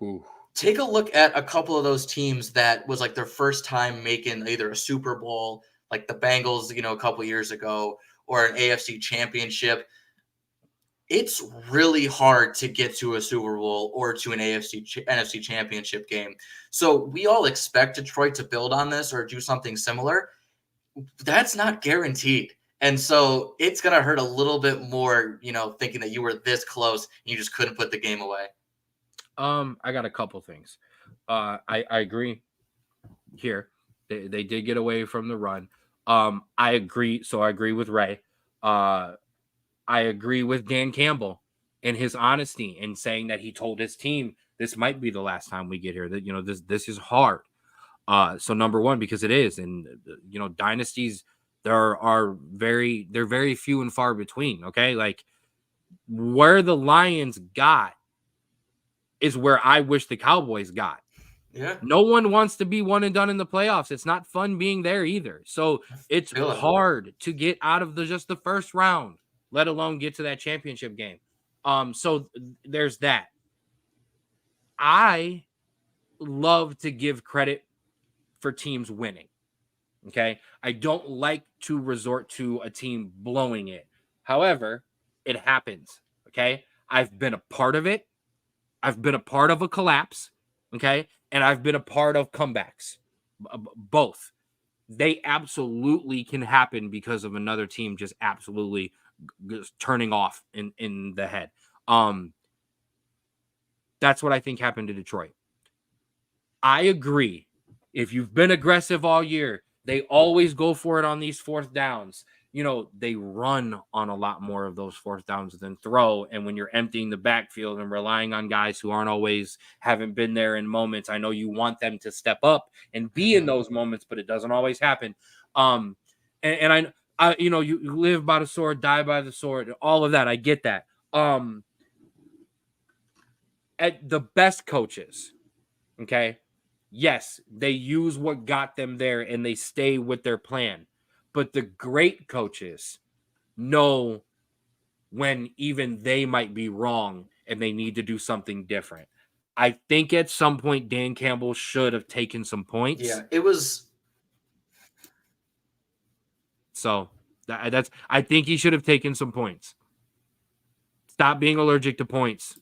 Ooh. Take a look at a couple of those teams that was like their first time making either a Super Bowl, like the Bengals, a couple of years ago, or an AFC championship. It's really hard to get to a Super Bowl or to an NFC championship game. So we all expect Detroit to build on this or do something similar. That's not guaranteed. And so it's going to hurt a little bit more, thinking that you were this close and you just couldn't put the game away. I got a couple things. I agree here. They did get away from the run. I agree. So I agree with Ray. I agree with Dan Campbell and his honesty in saying that he told his team this might be the last time we get here. That this is hard. So number one, because it is, and dynasties they're very few and far between. Okay, like where the Lions got is where I wish the Cowboys got. Yeah. No one wants to be one and done in the playoffs. It's not fun being there either. So it's hard to get out of just the first round, let alone get to that championship game. So there's that. I love to give credit for teams winning. Okay. I don't like to resort to a team blowing it. However, it happens. Okay. I've been a part of it. I've been a part of a collapse. Okay. And I've been a part of comebacks. Both. They absolutely can happen because of another team just absolutely turning off in the head. That's what I think happened to Detroit. I agree. If you've been aggressive all year, they always go for it on these fourth downs. They run on a lot more of those fourth downs than throw. And when you're emptying the backfield and relying on guys who haven't been there in moments, I know you want them to step up and be in those moments, but it doesn't always happen. And you live by the sword, die by the sword, all of that. I get that. At the best coaches, okay, yes, they use what got them there and they stay with their plan. But the great coaches know when even they might be wrong and they need to do something different. I think at some point Dan Campbell should have taken some points. Yeah, it was. So I think he should have taken some points. Stop being allergic to points.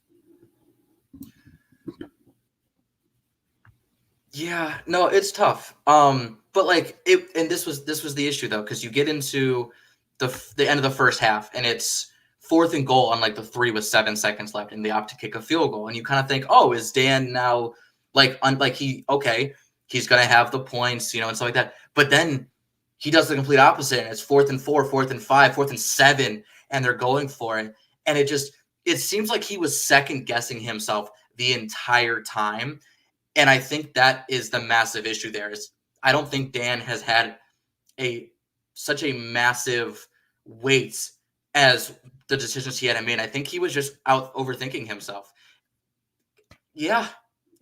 Yeah, no, it's tough. But like it, and this was the issue though, because you get into the end of the first half, and it's 4th and goal on like the 3 with 7 seconds left, and they opt to kick a field goal, and you kind of think, oh, is Dan now he's gonna have the points, and stuff like that, but then he does the complete opposite, and it's 4th and 4, 4th and 5, 4th and 7, and they're going for it, and it seems like he was second guessing himself the entire time. And I think that is the massive issue there. Is I don't think Dan has had such a massive weight as the decisions he had to make. I think he was just out overthinking himself. Yeah,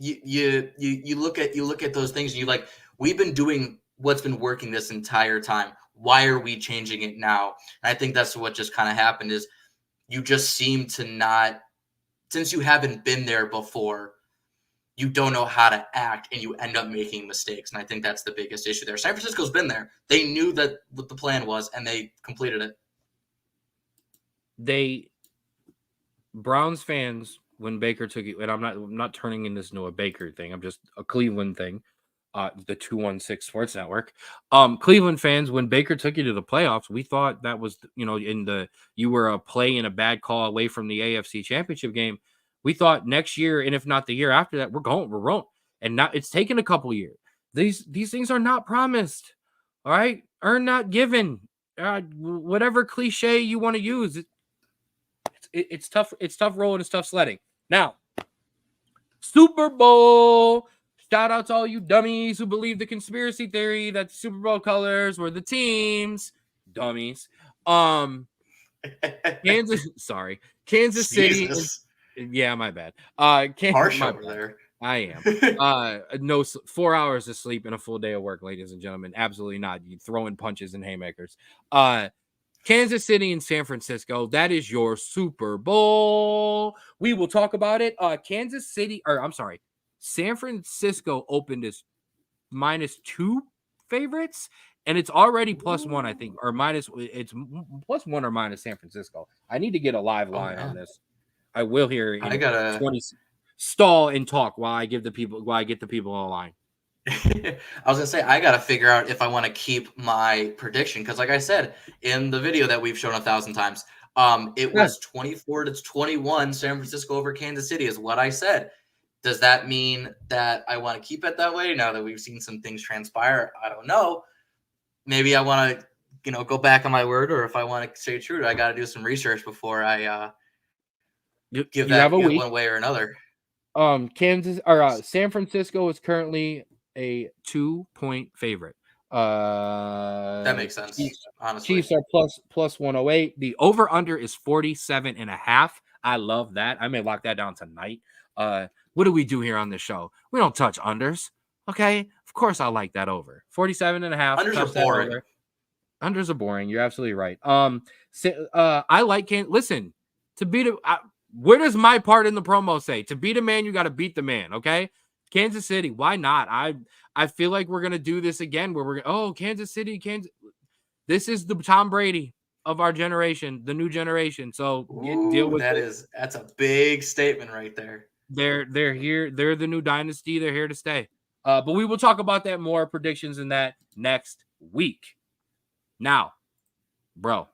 you look at those things and we've been doing what's been working this entire time. Why are we changing it now? And I think that's what just kind of happened is you just seem to not, since you haven't been there before, you don't know how to act and you end up making mistakes. And I think that's the biggest issue there. San Francisco's been there. They knew that what the plan was and they completed it. Browns fans, when Baker took it, and I'm not turning in this into a Baker thing. I'm just a Cleveland thing. The 216 Sports Network. Cleveland fans, when Baker took you to the playoffs, we thought that was, you were a play and a bad call away from the AFC Championship game. We thought next year, and if not the year after that, we're rolling. And now it's taken a couple years. These things are not promised. All right, earn not given. Whatever cliche you want to use, it's tough. It's tough rolling. It's tough sledding. Now, Super Bowl. Shout out to all you dummies who believe the conspiracy theory that the Super Bowl colors were the teams. Dummies. Kansas City. Yeah, my bad. Harsh over there. I am. No, 4 hours of sleep and a full day of work, ladies and gentlemen. Absolutely not. You throwing punches and haymakers. Kansas City and San Francisco. That is your Super Bowl. We will talk about it. San Francisco opened as -2 favorites, and it's already +1, I think, or it's +1 or minus San Francisco. I need to get a live line on this. I will hear. I gotta 20 stall and talk while I get the people a line. I was gonna say I gotta figure out if I want to keep my prediction because, like I said in the video that we've shown 1,000 times, it was 24-21 San Francisco over Kansas City is what I said. Does that mean that I want to keep it that way now that we've seen some things transpire? I don't know. Maybe I want to, go back on my word, or if I want to stay true, I got to do some research before I give that one way or another. San Francisco is currently a 2-point favorite. That makes sense. Honestly, Chiefs are plus 108. The over under is 47.5. I love that. I may lock that down tonight. What do we do here on this show? We don't touch unders. Okay. Of course I like that over. 47.5. Unders are boring. Unders are boring. You're absolutely right. I like listen, to beat it. Where does my part in the promo say? To beat a man, you got to beat the man, okay? Kansas City, why not? I feel like we're going to do this again where Kansas City, Kansas. This is the Tom Brady of our generation, the new generation. So deal Ooh, with it. that's a big statement right there. They're here. They're the new dynasty. They're here to stay. But we will talk about that more, predictions in that next week. Now, bro,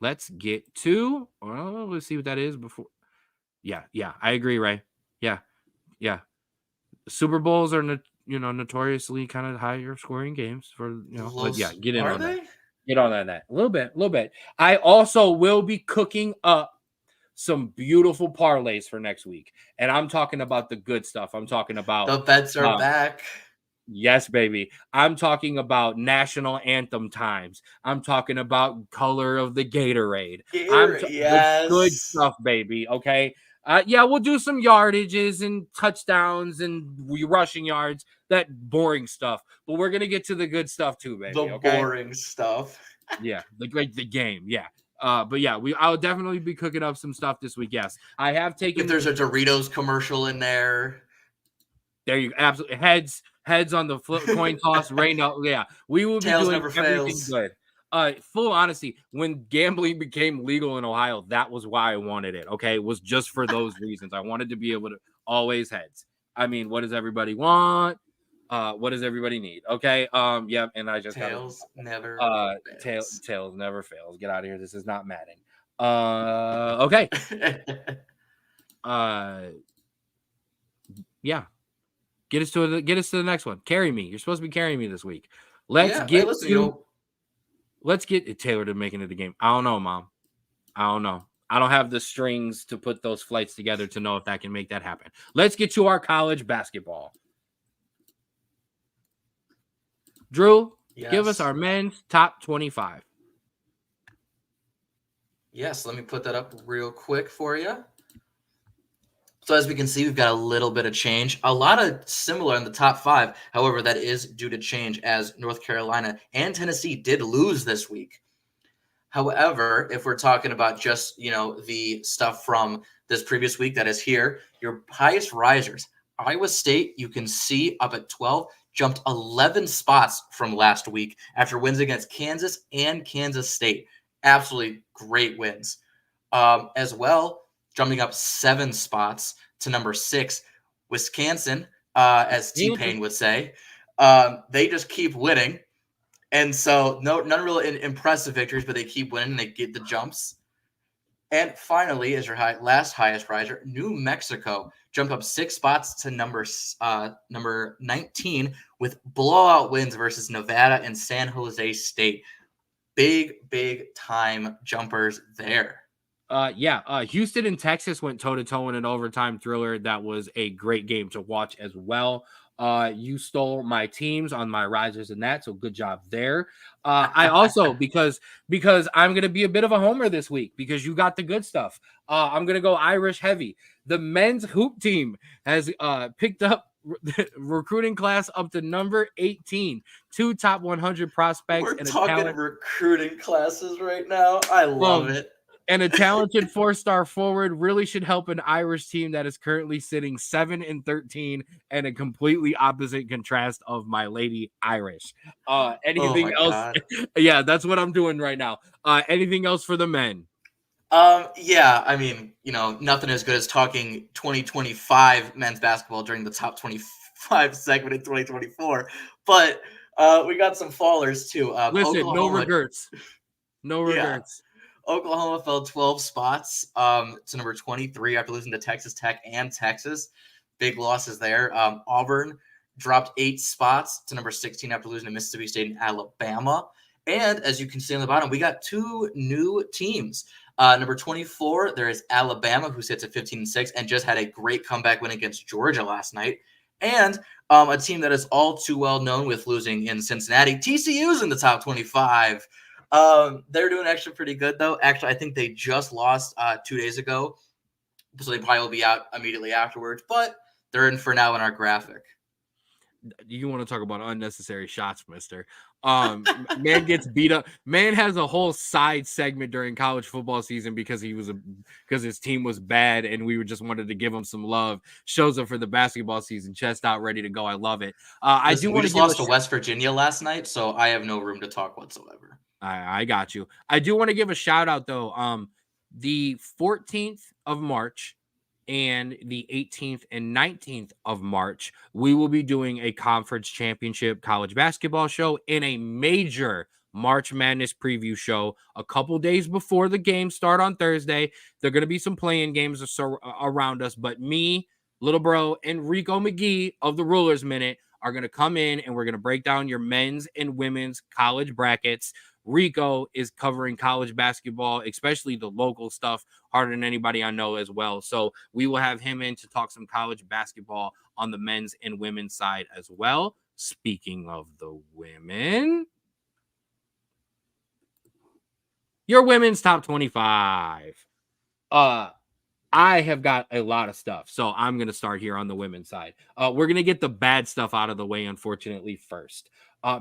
let's get to let's see what that is before. Yeah, I agree, Ray. Yeah. Super Bowls are notoriously kind of higher scoring games for but yeah, get in Are on they? that. Get on that. A little bit. I also will be cooking up some beautiful parlays for next week. And I'm talking about the good stuff. I'm talking about The bets are back. Yes, baby. I'm talking about national anthem times. I'm talking about color of the Gatorade. The good Yes. stuff, baby. Okay. Yeah, we'll do some yardages and touchdowns and rushing yards, that boring stuff. But we're gonna get to the good stuff too, baby. The Okay. boring stuff. Yeah, the game. Yeah. But yeah, I'll definitely be cooking up some stuff this week. Yes, I have taken. If there's a Doritos commercial in there, there you absolutely heads on the coin toss. Rain out. Yeah, we will be Tails doing never everything fails. good. Full honesty, when gambling became legal in Ohio, that was why I wanted it. Okay, it was just for those reasons. I wanted to be able to always heads. I mean, what does everybody want? What does everybody need? Okay. Yeah, and I just Tails never fails. Tails never fails. Get out of here. This is not Madden. Okay. Yeah. Get us to the next one. Carry me. You're supposed to be carrying me this week. Let's get Taylor to making it a game. I don't know, Mom. I don't know. I don't have the strings to put those flights together to know if that can make that happen. Let's get to our college basketball. Drew, give us our men's top 25. Yes, let me put that up real quick for you. So as we can see, we've got a little bit of change. A lot of similar in the top 5. However, that is due to change as North Carolina and Tennessee did lose this week. However, if we're talking about just, the stuff from this previous week that is here, your highest risers, Iowa State, you can see up at 12, jumped 11 spots from last week after wins against Kansas and Kansas State. Absolutely great wins. As well, jumping up 7 spots to number 6, Wisconsin, as T-Pain would say. They just keep winning. And so none really impressive victories, but they keep winning and they get the jumps. And finally, as your last highest riser, New Mexico jumped up 6 spots to number 19 with blowout wins versus Nevada and San Jose State. Big time jumpers there. Houston and Texas went toe-to-toe in an overtime thriller. That was a great game to watch as well. You stole my teams on my risers and that, so good job there. I also, because I'm going to be a bit of a homer this week because you got the good stuff. I'm going to go Irish heavy. The men's hoop team has picked up recruiting class up to number 18, 2 top 100 prospects. We're talking recruiting classes right now. I love it. And a talented 4-star forward really should help an Irish team that is currently sitting 7-13 and a completely opposite contrast of my lady Irish. Anything else? God. Yeah, that's what I'm doing right now. Anything else for the men? Yeah, I mean, nothing as good as talking 2025 men's basketball during the top 25 segment in 2024. But we got some fallers too. Listen, Oklahoma, no regrets. No regrets. Yeah. Oklahoma fell 12 spots to number 23 after losing to Texas Tech and Texas. Big losses there. Auburn dropped 8 spots to number 16 after losing to Mississippi State and Alabama. And as you can see on the bottom, we got 2 new teams. Number 24, there is Alabama, who sits at 15-6 and just had a great comeback win against Georgia last night. And a team that is all too well known with losing in Cincinnati. TCU's in the top 25. They're doing actually pretty good, though. Actually, I think they just lost 2 days ago, so they probably will be out immediately afterwards. But they're in for now in our graphic. You want to talk about unnecessary shots, mister. Man gets beat up. Man has a whole side segment during college football season because because his team was bad and we just wanted to give him some love. Shows up for the basketball season, chest out, ready to go. I love it. I do Listen, we want to just give lost to West Virginia last night, so I have no room to talk whatsoever. I got you. I do want to give a shout out though. The 14th of March and the 18th and 19th of March, we will be doing a conference championship college basketball show in a major March Madness preview show a couple days before the games start on Thursday. There are going to be some playing games around us, but me, little bro, and Rico McGee of the Rulers Minute are going to come in and we're going to break down your men's and women's college brackets. Rico is covering college basketball, especially the local stuff, harder than anybody I know as well. So we will have him in to talk some college basketball on the men's and women's side as well. Speaking of the women, your women's top 25. I have got a lot of stuff, so I'm going to start here on the women's side. We're going to get the bad stuff out of the way, unfortunately, first.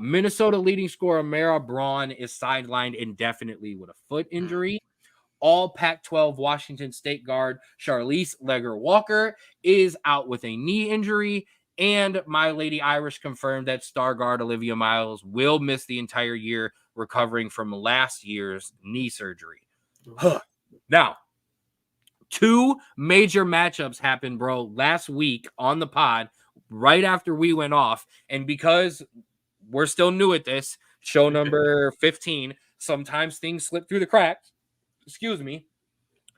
Minnesota leading scorer Mara Braun is sidelined indefinitely with a foot injury. All Pac-12 Washington State guard Charlize Legger-Walker is out with a knee injury. And my Lady Irish confirmed that star guard Olivia Miles will miss the entire year recovering from last year's knee surgery. Now, two major matchups happened, bro, last week on the pod, right after we went off. And because we're still new at this, show number 15, sometimes things slip through the cracks. Excuse me.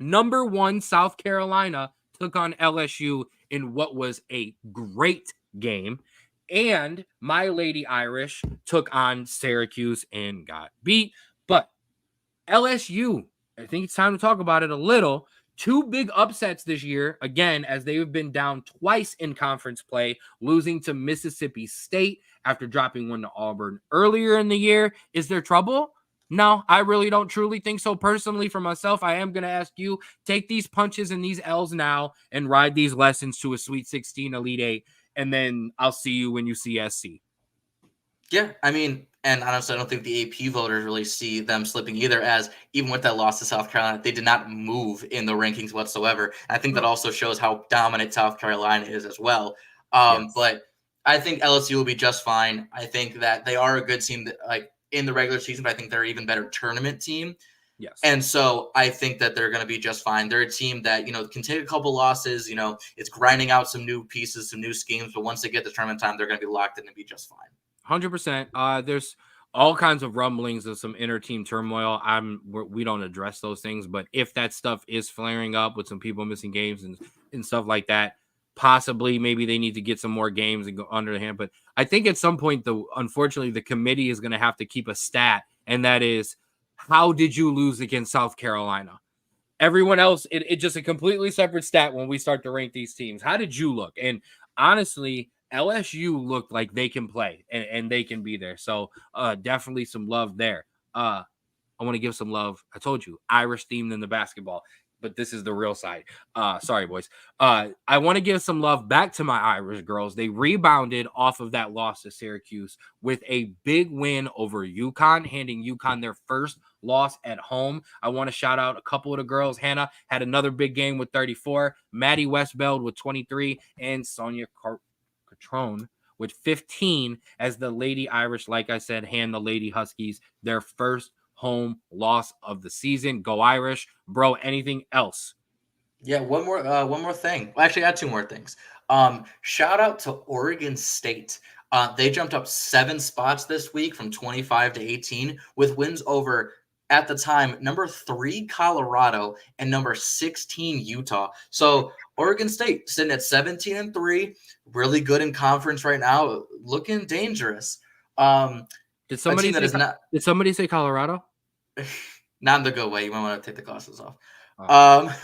Number 1, South Carolina took on LSU in what was a great game. And my Lady Irish took on Syracuse and got beat. But LSU, I think it's time to talk about it a little. 2 big upsets this year, again, as they've been down twice in conference play, losing to Mississippi State after dropping one to Auburn earlier in the year. Is there trouble? No, I really don't truly think so. Personally, for myself, I am going to ask you, take these punches and these L's now and ride these lessons to a Sweet 16, Elite 8, and then I'll see you when you see SC. Yeah, I mean, and honestly, I don't think the AP voters really see them slipping either, as even with that loss to South Carolina, they did not move in the rankings whatsoever. And I think that also shows how dominant South Carolina is as well. Yes. But I think LSU will be just fine. I think that they are a good team that, like, in the regular season, but I think they're an even better tournament team. Yes. And so I think that they're going to be just fine. They're a team that, can take a couple losses. It's grinding out some new pieces, some new schemes. But once they get the tournament time, they're going to be locked in and be just fine. 100%. There's all kinds of rumblings of some inter-team turmoil. We don't address those things, but if that stuff is flaring up with some people missing games and stuff like that, possibly maybe they need to get some more games and go under the hand. But I think at some point, unfortunately, the committee is going to have to keep a stat, and that is, how did you lose against South Carolina? Everyone else, it's just a completely separate stat when we start to rank these teams. How did you look? And honestly, LSU looked like they can play and they can be there. So definitely some love there. I want to give some love. I told you, Irish themed in the basketball, but this is the real side. Sorry, boys. I want to give some love back to my Irish girls. They rebounded off of that loss to Syracuse with a big win over UConn, handing UConn their first loss at home. I want to shout out a couple of the girls. Hannah had another big game with 34, Maddie Westbeld with 23, and Sonia Catrone with 15 as the Lady Irish, like I said, hand the Lady Huskies their first home loss of the season. Go Irish. Bro, anything else? Yeah, one more thing. Well, actually, I had 2 more things. Shout out to Oregon State. They jumped up 7 spots this week from 25 to 18 with wins over, at the time, number 3 Colorado and number 16 Utah. So Oregon State sitting at 17-3, really good in conference right now, looking dangerous. Did somebody say Colorado? Not in the good way. You might want to take the glasses off. Oh.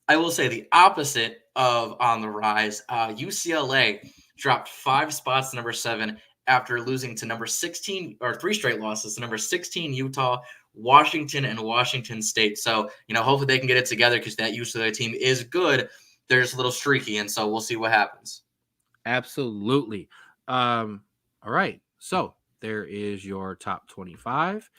I will say the opposite of on the rise. UCLA dropped 5 spots to number 7 after losing to number 16, or 3 straight losses to number 16 Utah, Washington, and Washington State. So, hopefully they can get it together because that UCLA team is good. They're just a little streaky, and so we'll see what happens. Absolutely. All right. So there is your top 25.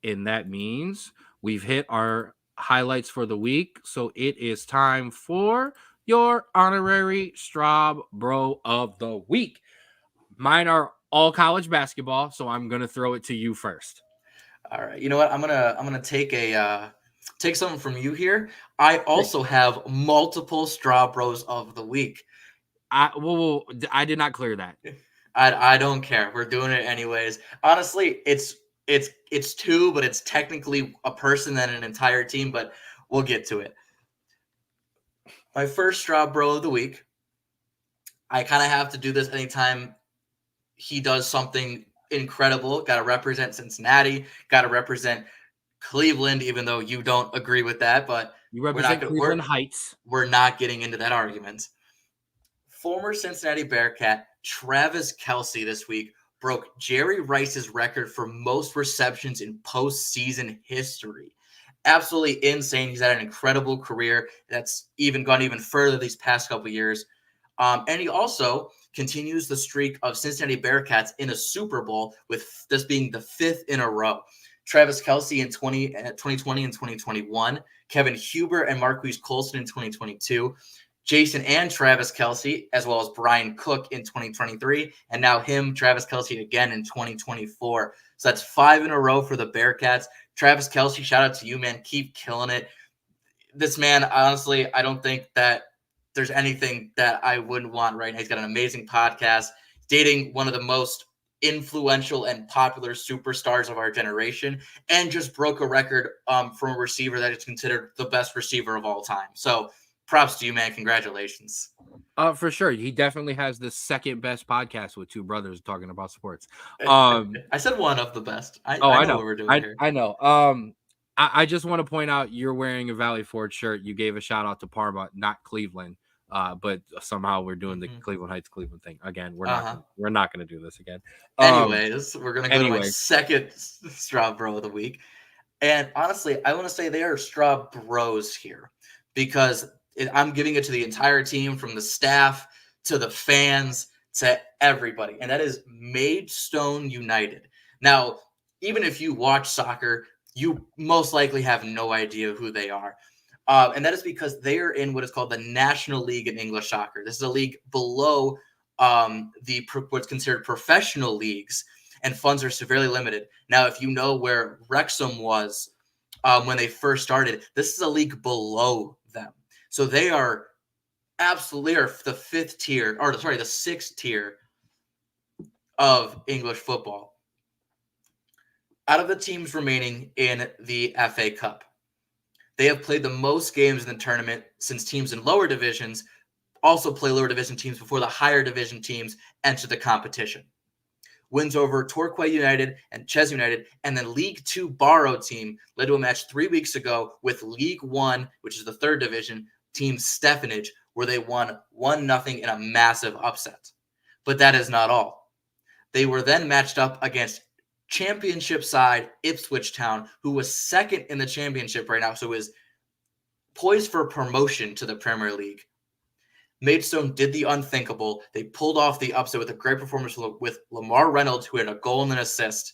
And that means we've hit our highlights for the week. So it is time for your honorary Straub Bro of the week. Mine are all college basketball, so I'm gonna throw it to you first. All right. You know what? I'm gonna take something from you here. I also have multiple Straw Bros of the week. I did not clear that. I don't care. We're doing it anyways. Honestly, it's two, but it's technically a person and an entire team. But we'll get to it. My first Straw Bro of the week. I kind of have to do this anytime he does something incredible. Got to represent Cincinnati. Got to represent Cleveland, even though you don't agree with that. But You we're not represent gonna Cleveland Heights. we're not getting into that argument. Former Cincinnati Bearcat Travis Kelce this week broke Jerry Rice's record for most receptions in postseason history. Absolutely insane. He's had an incredible career that's even gone even further these past couple years. And he also continues the streak of Cincinnati Bearcats in a Super Bowl, with this being the fifth in a row. Travis Kelce in 2020 and 2021, Kevin Huber and Marquise Colston in 2022, Jason and Travis Kelce, as well as Brian Cook in 2023, and now Travis Kelce, again in 2024. So that's 5 in a row for the Bearcats. Travis Kelce, shout out to you, man. Keep killing it. This man, honestly, I don't think that there's anything that I wouldn't want right now. He's got an amazing podcast, dating one of the most influential and popular superstars of our generation, and just broke a record from a receiver that is considered the best receiver of all time. So props to you, man. Congratulations. For sure. He definitely has the second best podcast with two brothers talking about sports. I said one of the best. I know know what we're doing here. I know. I just want to point out you're wearing a Valley Forge shirt. You gave a shout out to Parma, not Cleveland. But somehow we're doing the Cleveland Heights Cleveland thing again. We're not going to do this again. Anyways, we're going to go to my second Straw Bro of the week. And honestly, I want to say they are Straw Bros here, because I'm giving it to the entire team, from the staff to the fans to everybody. And that is Maidstone United. Now, even if you watch soccer, you most likely have no idea who they are. And that is because they are in what is called the National League in English soccer. This is a league below what's considered professional leagues, and funds are severely limited. Now, if you know where Wrexham was when they first started, this is a league below them. So they are absolutely the the sixth tier of English football. Out of the teams remaining in the FA Cup, they have played the most games in the tournament, since teams in lower divisions also play lower division teams before the higher division teams enter the competition. Wins over Torquay United and Ches United, and then League Two Barrow team led to a match 3 weeks ago with League One, which is the third division, team Stevenage, where they won 1-0 in a massive upset. But that is not all. They were then matched up against championship side Ipswich Town, who was second in the championship right now, so is poised for promotion to the Premier League. Maidstone did the unthinkable. They pulled off the upset with a great performance with Lamar Reynolds, who had a goal and an assist.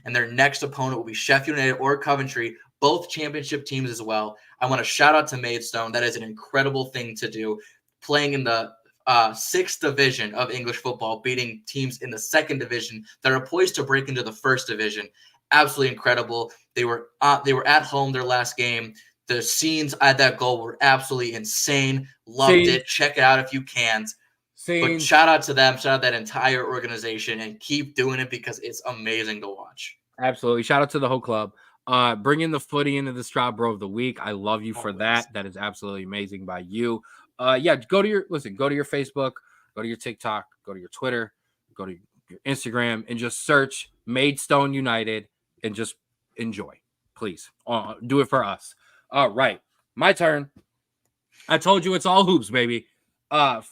And their next opponent will be Sheffield United or Coventry, both championship teams as well. I want to shout out to Maidstone. That is an incredible thing to do, playing in the sixth division of English football, beating teams in the second division that are poised to break into the first division. Absolutely incredible. They were at home their last game. The scenes at that goal were absolutely insane. Loved it. Check it out if you can. But shout out to them. Shout out that entire organization, and keep doing it, because it's amazing to watch. Absolutely. Shout out to the whole club. Bringing the footy into the Straub Bro of the week. I love you for that. That is absolutely amazing by you. Go to your Facebook, go to your TikTok, go to your Twitter, go to your Instagram, and just search Maidstone United and just enjoy. Please. Do it for us. All right. My turn. I told you it's all hoops, baby.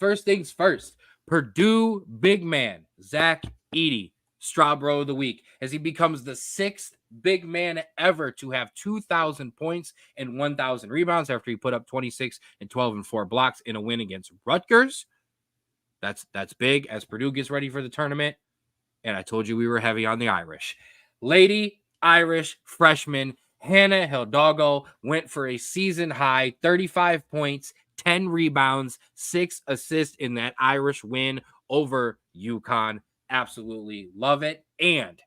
First things first. Purdue big man, Zach Edey, Straub Bro of the week, as he becomes the sixth big man ever to have 2,000 points and 1,000 rebounds after he put up 26 and 12 and 4 blocks in a win against Rutgers. That's big as Purdue gets ready for the tournament. And I told you we were heavy on the Irish. Lady Irish freshman Hannah Hidalgo went for a season high 35 points, 10 rebounds, 6 assists in that Irish win over UConn. Absolutely love it. And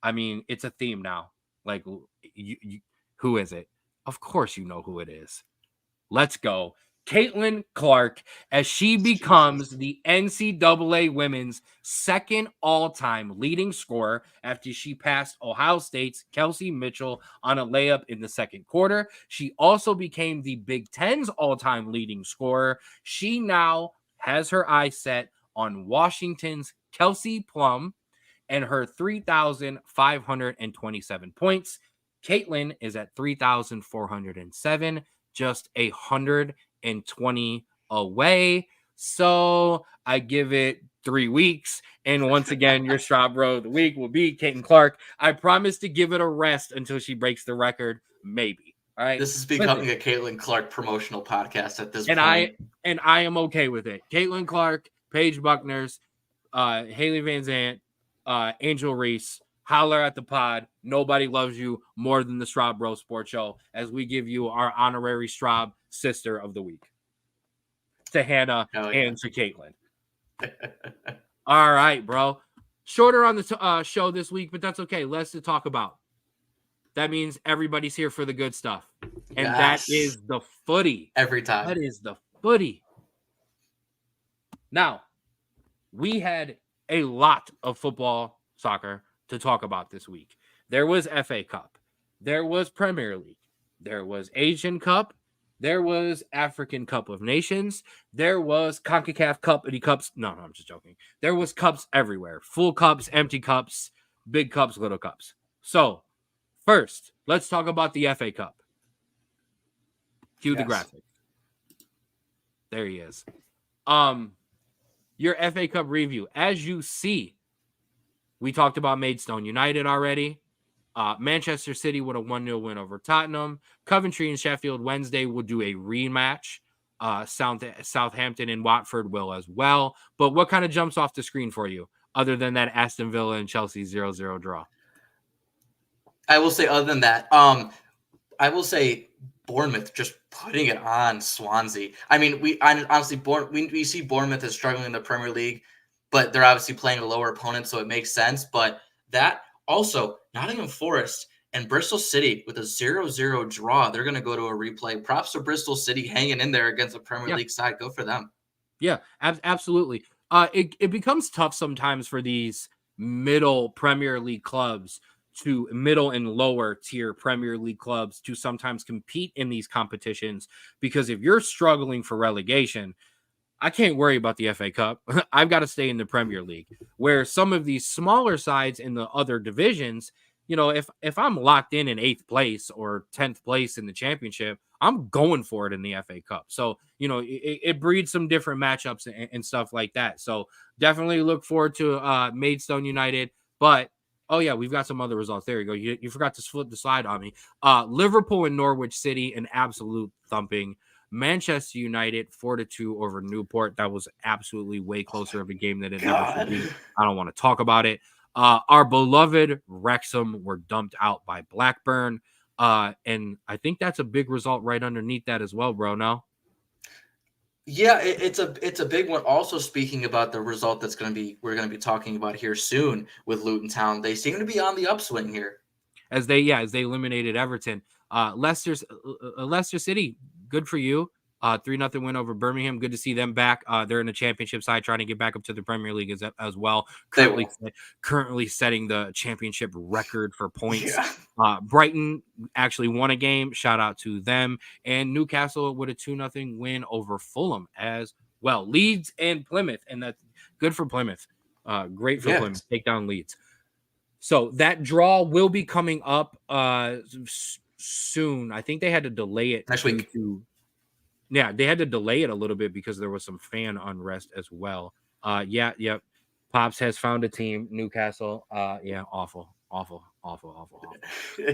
I mean, it's a theme now. Like, who is it? Of course, you know who it is. Let's go. Caitlin Clark, as she becomes the NCAA women's second all-time leading scorer after she passed Ohio State's Kelsey Mitchell on a layup in the second quarter. She also became the Big Ten's all-time leading scorer. She now has her eyes set on Washington's Kelsey Plum and her 3,527 points. Caitlin is at 3,407, just 120 away. So I give it 3 weeks. And once again, your Straub Bro of the week will be Caitlin Clark. I promise to give it a rest until she breaks the record. Maybe. All right. This is becoming a Caitlin Clark promotional podcast at this point. I am okay with it. Caitlin Clark, Paige Buckners, Haley Van Zant, Angel Reese, holler at the pod. Nobody loves you more than the Straub Bro Sports Show as we give you our honorary Straub Sister of the Week to Hannah and to Caitlin. All right, bro. Shorter on the show this week, but that's okay. Less to talk about. That means everybody's here for the good stuff. And that is the footy. Every time. That is the footy. Now, we had a lot of football, soccer to talk about this week. There was FA Cup. There was Premier League. There was Asian Cup. There was African Cup of Nations. There was CONCACAF Cup. Cups. No, I'm just joking. There was cups everywhere. Full cups, empty cups, big cups, little cups. So, first, let's talk about the FA Cup. Cue the graphic. There he is. Your FA Cup review. As you see, we talked about Maidstone United already. Manchester City with a 1-0 win over Tottenham. Coventry and Sheffield Wednesday will do a rematch. Southampton and Watford will as well. But what kind of jumps off the screen for you other than that Aston Villa and Chelsea 0-0 draw? I will say other than that, I will say Bournemouth just putting it on Swansea. I mean, we see Bournemouth is struggling in the Premier League, but they're obviously playing a lower opponent, so it makes sense. But that also, Nottingham Forest and Bristol City with a 0-0 draw, they're going to go to a replay. Props to Bristol City hanging in there against the Premier League side. Go for them. Yeah, absolutely. It becomes tough sometimes for these middle Premier League clubs to middle and lower tier Premier League clubs to sometimes compete in these competitions, because if you're struggling for relegation, I can't worry about the FA Cup. I've got to stay in the Premier League, where some of these smaller sides in the other divisions, you know, if I'm locked in 8th place or 10th place in the championship, I'm going for it in the FA Cup. So, you know, it breeds some different matchups and stuff like that. So definitely look forward to Maidstone United. But oh, yeah, we've got some other results. There you go. You forgot to flip the slide on me. Liverpool and Norwich City, an absolute thumping. Manchester United 4-2 over Newport. That was absolutely way closer of a game than it ever should be. I don't want to talk about it. Our beloved Wrexham were dumped out by Blackburn. And I think that's a big result right underneath that as well, bro. No? Yeah, it's a big one. Also, speaking about the result we're going to be talking about here soon with Luton Town, they seem to be on the upswing here. As they eliminated Everton. Leicester City, good for you. 3-0 win over Birmingham. Good to see them back. They're in the championship side, trying to get back up to the Premier League as well. Currently setting the championship record for points. Yeah. Brighton actually won a game. Shout out to them. And Newcastle with a 2-0 win over Fulham as well. Leeds and Plymouth, and that's good for Plymouth. Great for Plymouth. Take down Leeds. So that draw will be coming up soon. I think they had to delay it next week. They had to delay it a little bit because there was some fan unrest as well. Pops has found a team, Newcastle. Awful. Awful.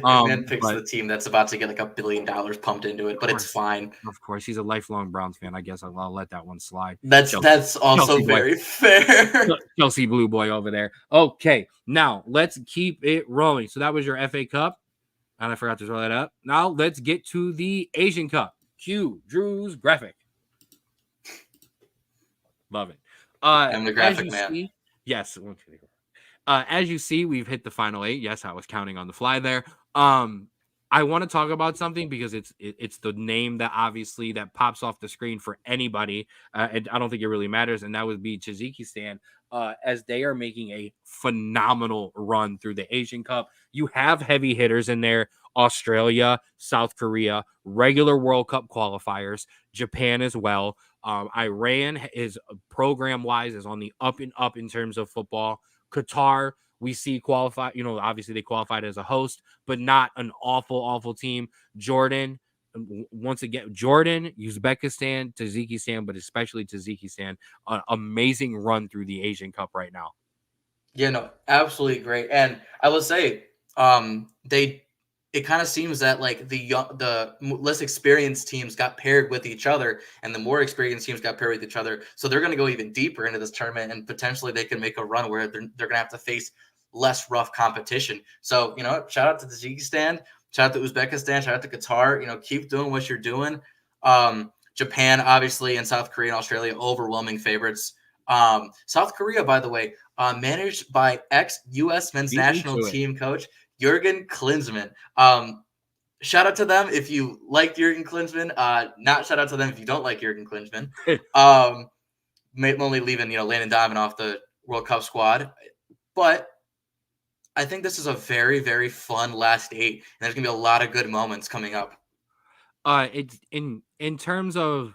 Man picks the team that's about to get like $1 billion pumped into it, but it's fine. Of course, he's a lifelong Browns fan. I guess I'll let that one slide. That's also very fair. Chelsea Blue Boy over there. Okay, now let's keep it rolling. So that was your FA Cup, and I forgot to throw that up. Now let's get to the Asian Cup. Cue Drew's graphic. Love it. I'm the graphic man. Yes. As you see, we've hit the final 8. Yes, I was counting on the fly there. I want to talk about something because it's the name that obviously that pops off the screen for anybody. And I don't think it really matters. And that would be Tajikistan, as they are making a phenomenal run through the Asian Cup. You have heavy hitters in there: Australia, South Korea, regular World Cup qualifiers, Japan as well. Iran is program-wise is on the up and up in terms of football. Qatar, we see qualify, obviously they qualified as a host, but not an awful team. Jordan, once again, Uzbekistan, Tajikistan, but especially Tajikistan, an amazing run through the Asian Cup right now. Yeah, no, absolutely great. And I will say, it kind of seems that like the less experienced teams got paired with each other, and the more experienced teams got paired with each other. So they're going to go even deeper into this tournament, and potentially they can make a run where they're going to have to face less rough competition. So shout out to Tajikistan, shout out to Uzbekistan, shout out to Qatar. Keep doing what you're doing. Japan, obviously, and South Korea and Australia, overwhelming favorites. South Korea, by the way, managed by ex-U.S. men's national team coach Jurgen Klinsmann. Shout out to them if you like Jurgen Klinsmann. Not shout out to them if you don't like Jurgen Klinsmann. Only leaving Landon Diamond off the World Cup squad, but I think this is a very, very fun last 8, and there's gonna be a lot of good moments coming up. It's in terms of,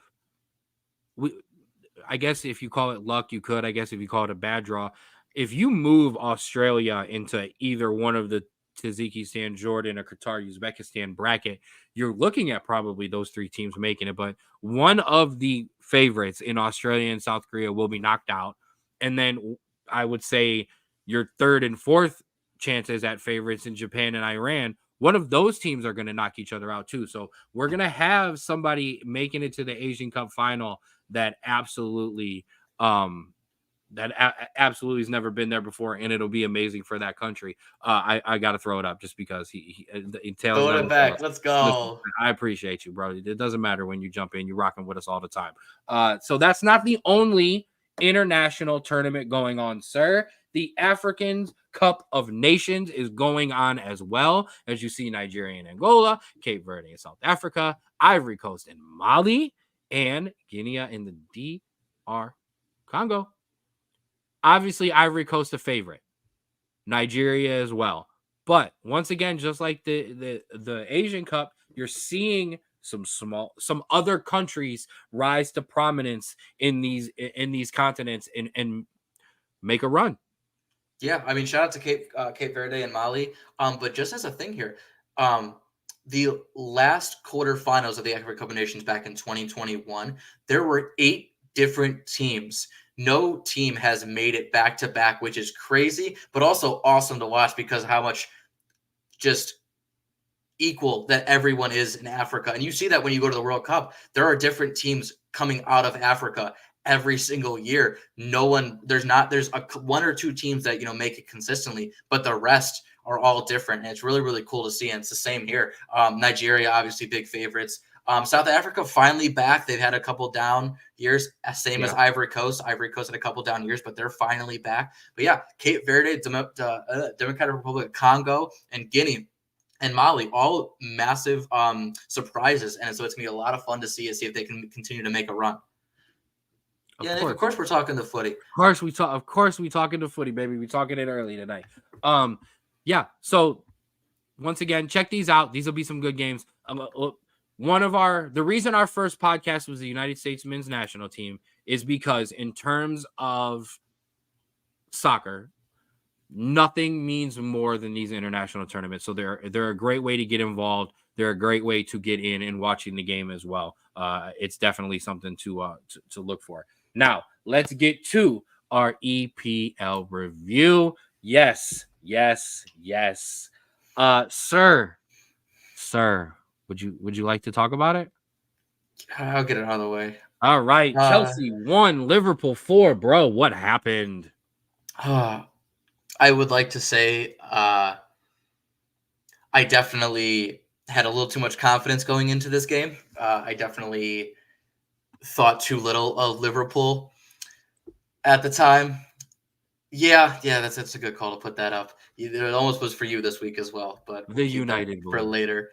I guess if you call it luck, you could. I guess if you call it a bad draw, if you move Australia into either one of the Tajikistan, Jordan, or Qatar, Uzbekistan bracket, you're looking at probably those 3 teams making it. But one of the favorites in Australia and South Korea will be knocked out. And then I would say your 3rd and 4th chances at favorites in Japan and Iran, one of those teams are going to knock each other out too. So we're going to have somebody making it to the Asian Cup final that absolutely has never been there before, and it'll be amazing for that country. I got to throw it up just because he throw it back. Let's go. I appreciate you, bro. It doesn't matter when you jump in. You're rocking with us all the time. So that's not the only international tournament going on, sir. The African Cup of Nations is going on as well. As you see, Nigeria and Angola, Cape Verde and South Africa, Ivory Coast and Mali, and Guinea in the DR Congo. Obviously, Ivory Coast a favorite. Nigeria as well. But once again, just like the Asian Cup, you're seeing some other countries rise to prominence in these continents and make a run. Yeah, I mean, shout out to Cape Verde and Mali. But just as a thing here, the last quarterfinals of the African Cup of Nations back in 2021, there were 8 different teams. No team has made it back to back, which is crazy, but also awesome to watch because how much just equal that everyone is in Africa. And you see that when you go to the World Cup, there are different teams coming out of Africa every single year. There's 1 or 2 teams that, make it consistently, but the rest are all different. And it's really, really cool to see. And it's the same here. Nigeria, obviously big favorites. South Africa finally back. They've had a couple down years, same as Ivory Coast. Ivory Coast had a couple down years, but they're finally back. But yeah, Cape Verde, Democratic Republic of Congo, and Guinea and Mali, all massive surprises. And so it's going to be a lot of fun to see if they can continue to make a run. Of course we're talking the footy. Of course we talking the footy, baby. We talking it early tonight. So once again, check these out. These will be some good games. The reason our first podcast was the United States men's national team is because in terms of soccer, nothing means more than these international tournaments. So they're a great way to get involved. They're a great way to get in and watching the game as well. It's definitely something to look for. Now, let's get to our EPL review. Yes, Yes. Sir, would you like to talk about it? I'll get it out of the way. All right, Uh, Chelsea 1, Liverpool 4. Bro, what happened? I would like to say I definitely had a little too much confidence going into this game. I definitely thought too little of Liverpool at the time. Yeah, that's a good call to put that up. It almost was for you this week as well, but we'll The keep that United for boy. later.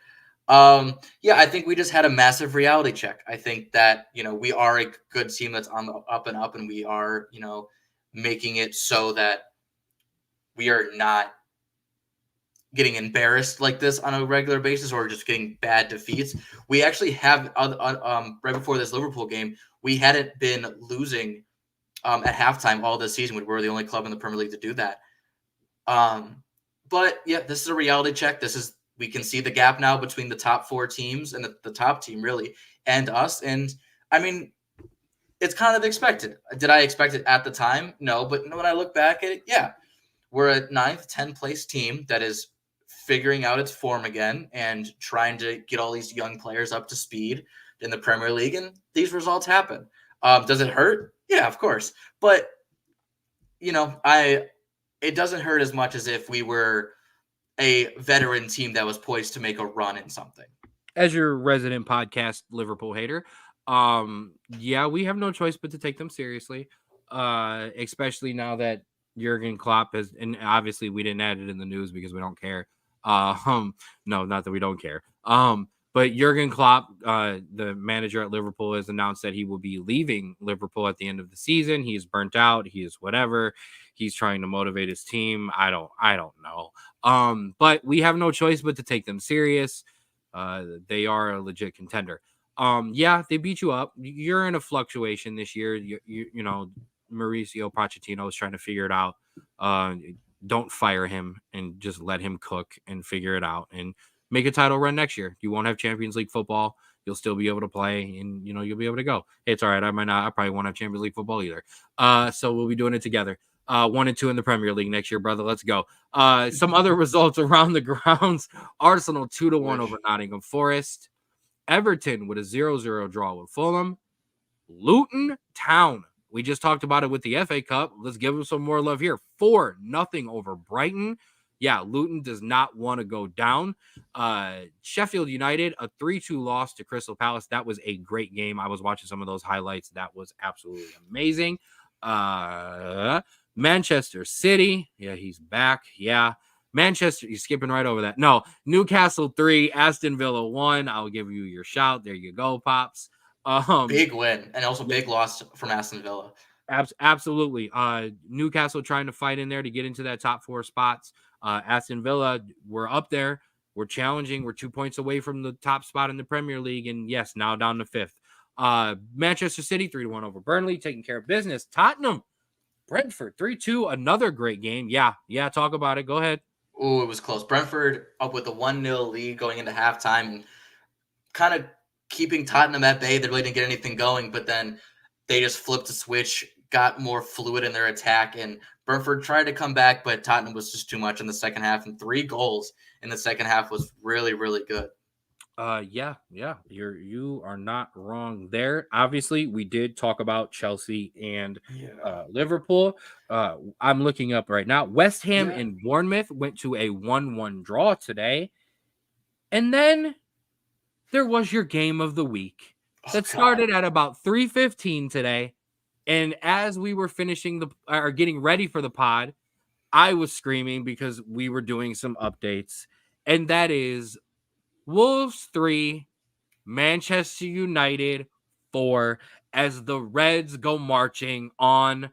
Yeah, I think we just had a massive reality check. I think that we are a good team that's on the up and up, and we are making it so that we are not getting embarrassed like this on a regular basis or just getting bad defeats. We actually have right before this Liverpool game, we hadn't been losing at halftime all this season. We were the only club in the Premier League to do that. But yeah, this is a reality check. We can see the gap now between the top 4 teams and the top team really and us. And I mean, it's kind of expected. Did I expect it at the time? No, but when I look back at it, yeah, we're a 9th, 10th place team that is figuring out its form again and trying to get all these young players up to speed in the Premier League, and these results happen. Does it hurt? Yeah, of course. But it doesn't hurt as much as if we were a veteran team that was poised to make a run in something. As your resident podcast Liverpool hater, yeah, we have no choice but to take them seriously. Especially now that Jurgen Klopp has, and obviously we didn't add it in the news because we don't care. No, not that we don't care. But Jurgen Klopp, the manager at Liverpool, has announced that he will be leaving Liverpool at the end of the season. He is burnt out. He is whatever. He's trying to motivate his team. I don't know. But we have no choice but to take them serious. They are a legit contender. Yeah, they beat you up. You're in a fluctuation this year. You know, Mauricio Pochettino is trying to figure it out. Don't fire him and just let him cook and figure it out and make a title run next year. You won't have Champions League football. You'll still be able to play and you'll be able to go. Hey, it's all right. I probably won't have Champions League football either. So we'll be doing it together. 1 and 2 in the Premier League next year, brother. Let's go. Some other results around the grounds. Arsenal 2-1 over Nottingham Forest. Everton with a 0-0 draw with Fulham. Luton Town. We just talked about it with the FA Cup. Let's give them some more love here. 4-0 over Brighton. Yeah, Luton does not want to go down. Sheffield United, a 3-2 loss to Crystal Palace. That was a great game. I was watching some of those highlights. That was absolutely amazing. Manchester City. Yeah, he's back. Yeah. Manchester, you're skipping right over that. No, Newcastle 3, Aston Villa 1. I'll give you your shout. There you go, Pops. Big win and also big loss from Aston Villa. Absolutely. Newcastle trying to fight in there to get into that top 4 spots. Aston Villa, we're up there. We're challenging. We're 2 points away from the top spot in the Premier League. And yes, now down to 5th. Manchester City 3-1 over Burnley, taking care of business. Tottenham, Brentford 3-2. Another great game. Yeah. Talk about it. Go ahead. Oh, it was close. Brentford up with a 1-0 lead going into halftime and kind of keeping Tottenham at bay. They really didn't get anything going, but then they just flipped a switch, got more fluid in their attack, and Brentford tried to come back, but Tottenham was just too much in the second half, and 3 goals in the second half was really, really good. Yeah. You are not wrong there. Obviously, we did talk about Chelsea and Liverpool. I'm looking up right now. West Ham and Bournemouth went to a 1-1 draw today. And then there was your game of the week that started at about 3:15 today. And as we were getting ready for the pod, I was screaming because we were doing some updates. And that is Wolves 3, Manchester United 4, as the Reds go marching on.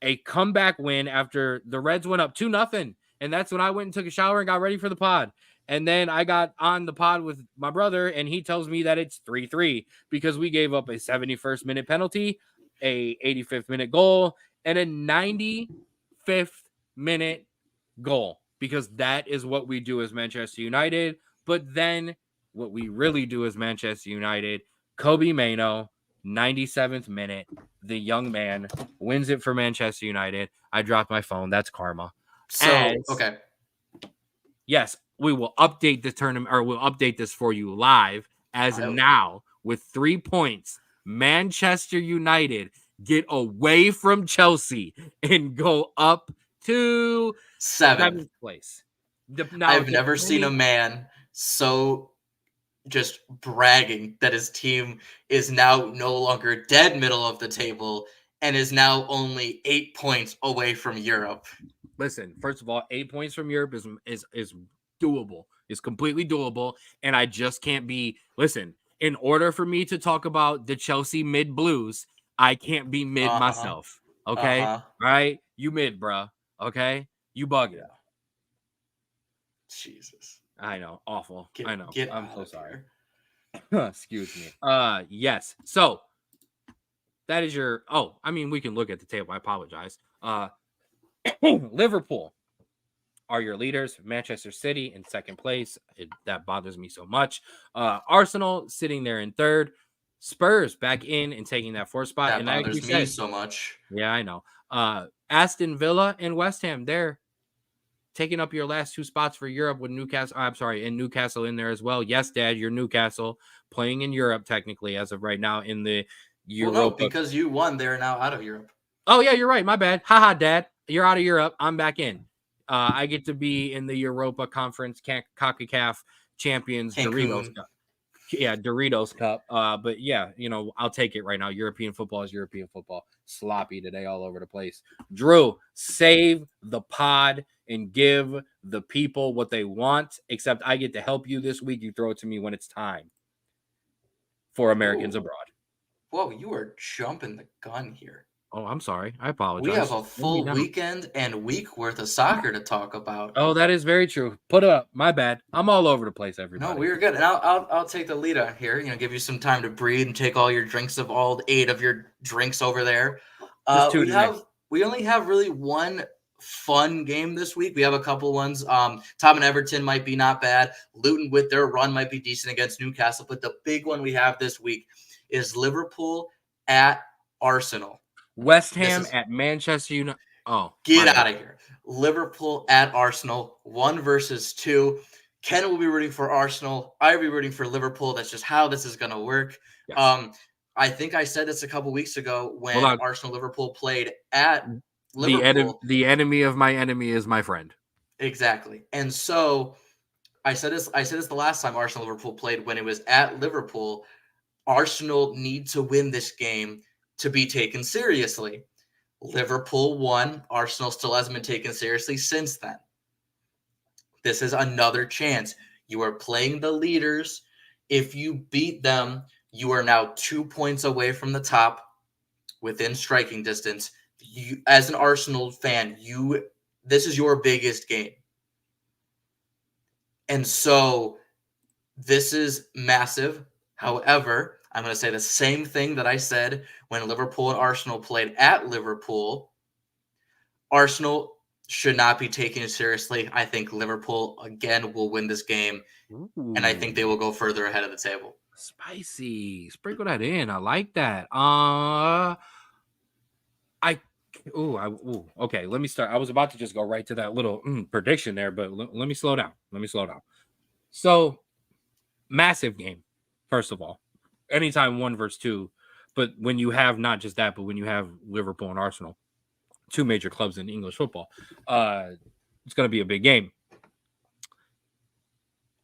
A comeback win after the Reds went up 2-0. And that's when I went and took a shower and got ready for the pod. And then I got on the pod with my brother, and he tells me that it's 3-3 because we gave up a 71st minute penalty, a 85th minute goal, and a 95th minute goal, because that is what we do as Manchester United. But then what we really do as Manchester United, Kobe Mainoo, 97th minute, the young man wins it for Manchester United. I dropped my phone. That's karma. So, okay. Yes, we will update the tournament, or we'll update this for you live as now with 3 points. Manchester United get away from Chelsea and go up to 7th place. I've never seen a man so just bragging that his team is now no longer dead middle of the table and is now only 8 points away from Europe. Listen, first of all, 8 points from Europe is doable. It's completely doable, and I just can't be. Listen, in order for me to talk about the Chelsea mid blues, I can't be mid myself. Okay, right? You mid, bruh. Okay, you bugging. Yeah. Jesus, I know, awful. I know. I'm so sorry. Excuse me. Yes. So that is your. Oh, I mean, we can look at the table. I apologize. Liverpool are your leaders. Manchester City in second place. That bothers me so much. Arsenal sitting there in third. Spurs back in and taking that fourth spot. That bothers me so much. Yeah, I know. Aston Villa and West Ham, they're taking up your last 2 spots for Europe with Newcastle. I'm sorry, and Newcastle in there as well. Yes, Dad, you're Newcastle playing in Europe technically as of right now in the Europa. Well, no, because you won, they're now out of Europe. Oh, yeah, you're right. My bad. Haha, Dad. You're out of Europe. I'm back in. I get to be in the Europa Conference CONCACAF Champions Doritos Cup. Yeah, Doritos Cup. But yeah, I'll take it right now. European football is European football. Sloppy today all over the place. Drew, save the pod and give the people what they want, except I get to help you this week. You throw it to me when it's time for Americans abroad. Whoa, you are jumping the gun here. Oh, I'm sorry. I apologize. We have a full weekend and week worth of soccer to talk about. Oh, that is very true. Put up. My bad. I'm all over the place, everybody. No, we were good. And I'll take the lead on here. Give you some time to breathe and take all your drinks of all 8 of your drinks over there. We only have really one fun game this week. We have a couple ones. Tom and Everton might be not bad. Luton with their run might be decent against Newcastle. But the big one we have this week is Liverpool at Arsenal. West Ham at Manchester United. Oh, get out of here. Liverpool at Arsenal, 1 versus 2. Ken will be rooting for Arsenal. I will be rooting for Liverpool. That's just how this is going to work. Yes. I think I said this a couple weeks ago when Arsenal-Liverpool played at Liverpool. The enemy of my enemy is my friend. Exactly. And so I said this the last time Arsenal-Liverpool played when it was at Liverpool. Arsenal need to win this game to be taken seriously. Liverpool won. Arsenal still hasn't been taken seriously since then. This is another chance. You are playing the leaders. If you beat them, you are now 2 points away from the top within striking distance. You, as an Arsenal fan, this is your biggest game. And so this is massive. However, I'm going to say the same thing that I said when Liverpool and Arsenal played at Liverpool. Arsenal should not be taken seriously. I think Liverpool, again, will win this game. Ooh. And I think they will go further ahead of the table. Spicy. Sprinkle that in. I like that. Okay, let me start. I was about to just go right to that little prediction there, but let me slow down. So, massive game, first of all. Anytime 1 versus 2, but when you have not just that, but when you have Liverpool and Arsenal, 2 major clubs in English football, it's going to be a big game.